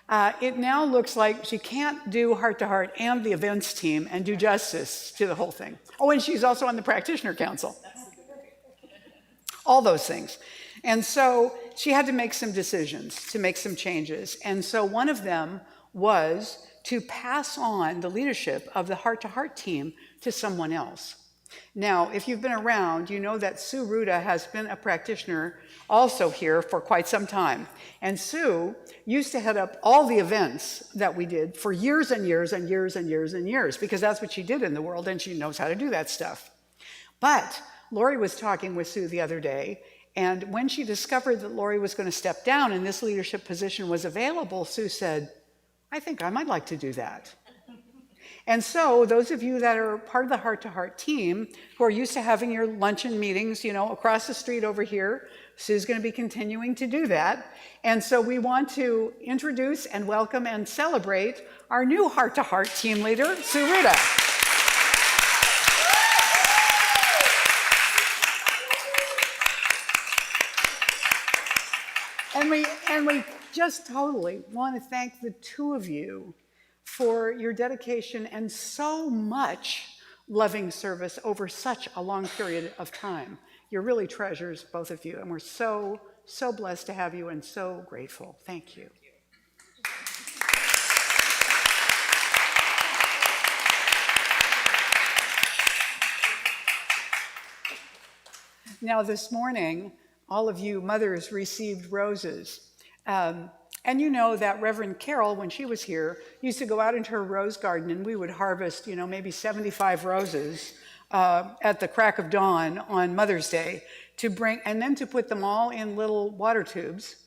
It now looks like she can't do Heart to Heart and the events team and do justice to the whole thing. Oh, and she's also on the practitioner council. All those things. And so she had to make some decisions, to make some changes. And so one of them was to pass on the leadership of the Heart to Heart team to someone else. Now, if you've been around, you know that Sue Ruda has been a practitioner also here for quite some time. And Sue used to head up all the events that we did for years and years and years and years and years, because that's what she did in the world, and she knows how to do that stuff. But Lori was talking with Sue the other day, and when she discovered that Lori was going to step down and this leadership position was available, Sue said, I think I might like to do that. And so those of you that are part of the Heart to Heart team, who are used to having your luncheon meetings, you know, across the street over here, Sue's going to be continuing to do that. And so we want to introduce and welcome and celebrate our new Heart to Heart team leader, Sue Ruda. And we just totally want to thank the two of you for your dedication and so much loving service over such a long period of time. You're really treasures, both of you, and we're so, so blessed to have you and so grateful. Thank you. Now, this morning, all of you mothers received roses. And you know that Reverend Carol, when she was here, used to go out into her rose garden, and we would harvest, you know, maybe 75 roses at the crack of dawn on Mother's Day to bring, and then to put them all in little water tubes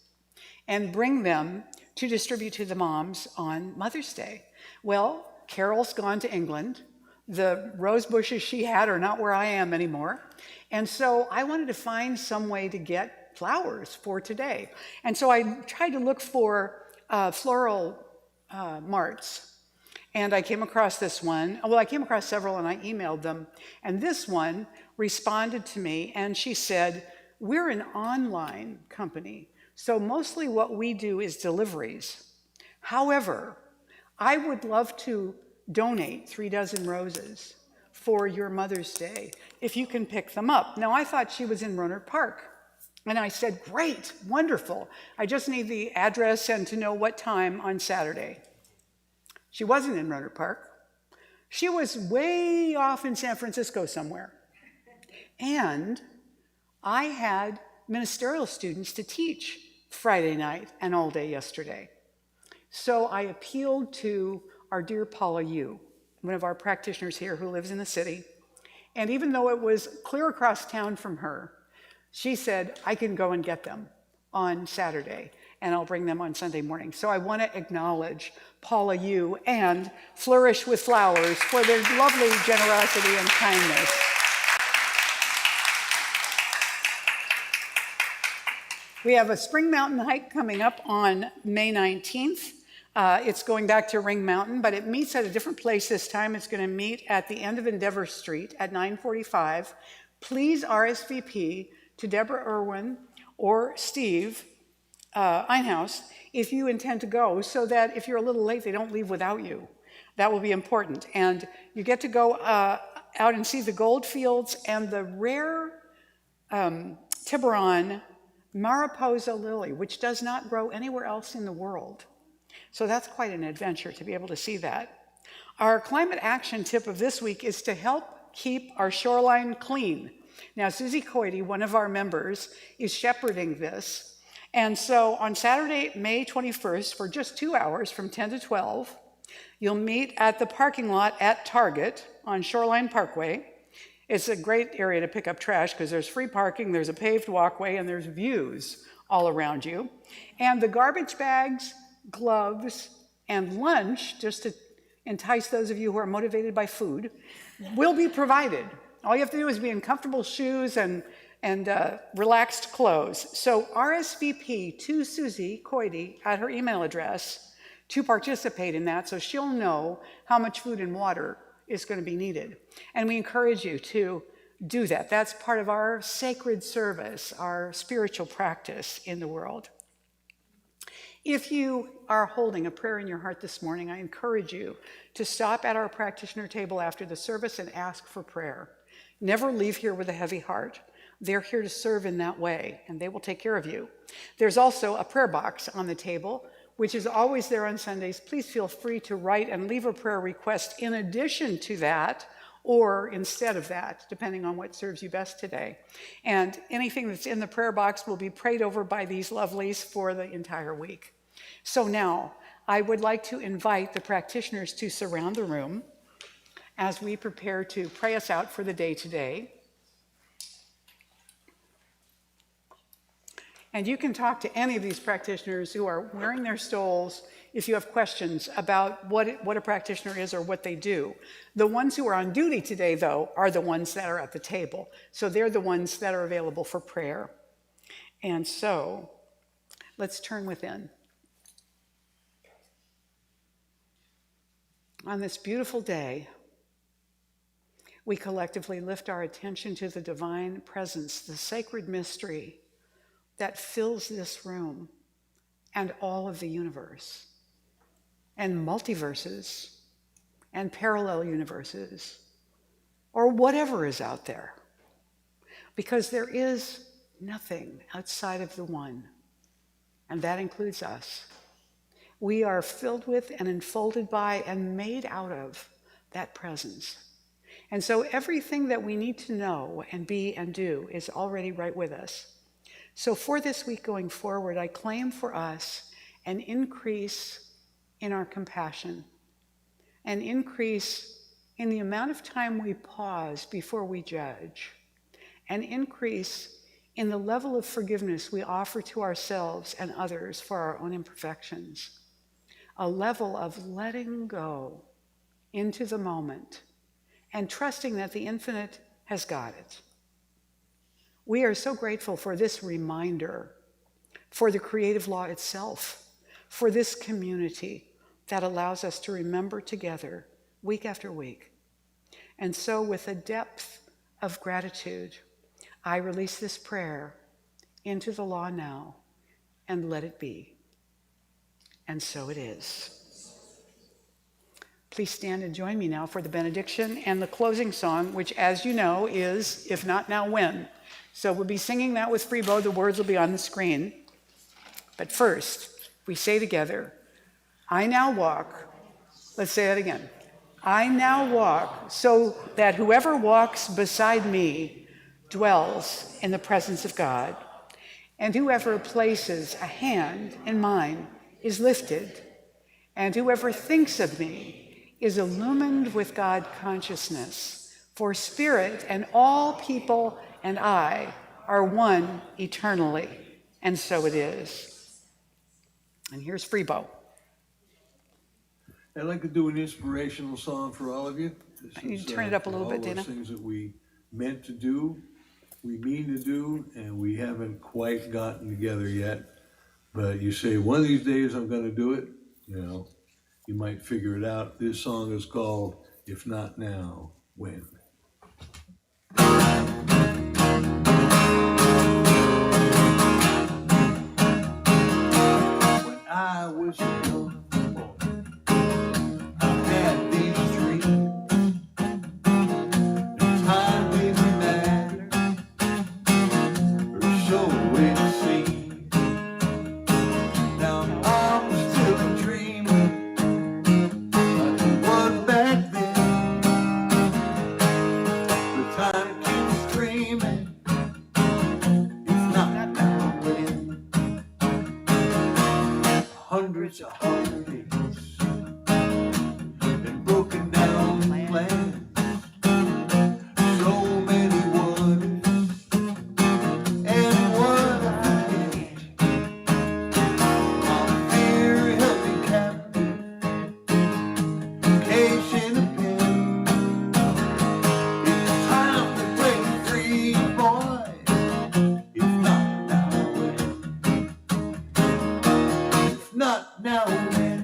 and bring them to distribute to the moms on Mother's Day. Well, Carol's gone to England. The rose bushes she had are not where I am anymore. And so I wanted to find some way to get flowers for today. And so I tried to look for floral marts. And I came across this one. Well, I came across several and I emailed them. And this one responded to me and she said, we're an online company, so mostly what we do is deliveries. However, I would love to donate 3 dozen roses for your Mother's Day if you can pick them up. Now, I thought she was in Rohnert Park. And I said, great, wonderful. I just need the address and to know what time on Saturday. She wasn't in Rohnert Park. She was way off in San Francisco somewhere. And I had ministerial students to teach Friday night and all day yesterday. So I appealed to our dear Paula Yu, one of our practitioners here who lives in the city. And even though it was clear across town from her, she said, I can go and get them on Saturday, and I'll bring them on Sunday morning. So I want to acknowledge Paula Yu and Flourish with Flowers for their lovely generosity and kindness. We have a Spring Mountain hike coming up on May 19th. It's going back to Ring Mountain, but it meets at a different place this time. It's going to meet at the end of Endeavor Street at 9:45. Please RSVP to Deborah Irwin or Steve Einhaus if you intend to go, so that if you're a little late, they don't leave without you. That will be important. And you get to go out and see the gold fields and the rare Tiburon Mariposa lily, which does not grow anywhere else in the world. So that's quite an adventure to be able to see that. Our climate action tip of this week is to help keep our shoreline clean. Now, Susie Coity, one of our members, is shepherding this. And so on Saturday, May 21st, for just 2 hours from 10 to 12, you'll meet at the parking lot at Target on Shoreline Parkway. It's a great area to pick up trash because there's free parking, there's a paved walkway, and there's views all around you. And the garbage bags, gloves, and lunch, just to entice those of you who are motivated by food, will be provided. All you have to do is be in comfortable shoes and relaxed clothes. So RSVP to Susie Coity at her email address to participate in that, so she'll know how much food and water is going to be needed. And we encourage you to do that. That's part of our sacred service, our spiritual practice in the world. If you are holding a prayer in your heart this morning, I encourage you to stop at our practitioner table after the service and ask for prayer. Never leave here with a heavy heart. They're here to serve in that way, and they will take care of you. There's also a prayer box on the table, which is always there on Sundays. Please feel free to write and leave a prayer request in addition to that, or instead of that, depending on what serves you best today. And anything that's in the prayer box will be prayed over by these lovelies for the entire week. So now, I would like to invite the practitioners to surround the room as we prepare to pray us out for the day today. And you can talk to any of these practitioners who are wearing their stoles if you have questions about what a practitioner is or what they do. The ones who are on duty today, though, are the ones that are at the table. So they're the ones that are available for prayer. And so let's turn within. On this beautiful day, we collectively lift our attention to the divine presence, the sacred mystery that fills this room and all of the universe, and multiverses, and parallel universes, or whatever is out there. Because there is nothing outside of the one, and that includes us. We are filled with and enfolded by and made out of that presence. And so everything that we need to know and be and do is already right with us. So for this week going forward, I claim for us an increase in our compassion, an increase in the amount of time we pause before we judge, an increase in the level of forgiveness we offer to ourselves and others for our own imperfections, a level of letting go into the moment and trusting that the infinite has got it. We are so grateful for this reminder, for the creative law itself, for this community that allows us to remember together week after week. And so with a depth of gratitude, I release this prayer into the law now and let it be. And so it is. Please stand and join me now for the benediction and the closing song, which, as you know, is If Not Now, When? So we'll be singing that with Freebo. The words will be on the screen. But first, we say together, I now walk. Let's say that again. I now walk so that whoever walks beside me dwells in the presence of God, and whoever places a hand in mine is lifted, and whoever thinks of me is illumined with God consciousness, for spirit and all people and I are one eternally, and so it is. And here's Freebo. I'd like to do an inspirational song for all of you. You need to turn it up a little bit, Dana. All those things that we meant to do, we mean to do, and we haven't quite gotten together yet. But you say, one of these days I'm going to do it, you know, you might figure it out. This song is called If Not Now, When? When I was young boy, I had these dreams. And time didn't matter, or so it seemed. Now I'm still dreaming like it was back then. But time keeps streaming. It's not now when. Hundreds of heartaches and broken down plans. So many what ifs and what I hate. My fear held me captive, caged in a pen. It's time to break free, boy. If not now, when? If not now, when?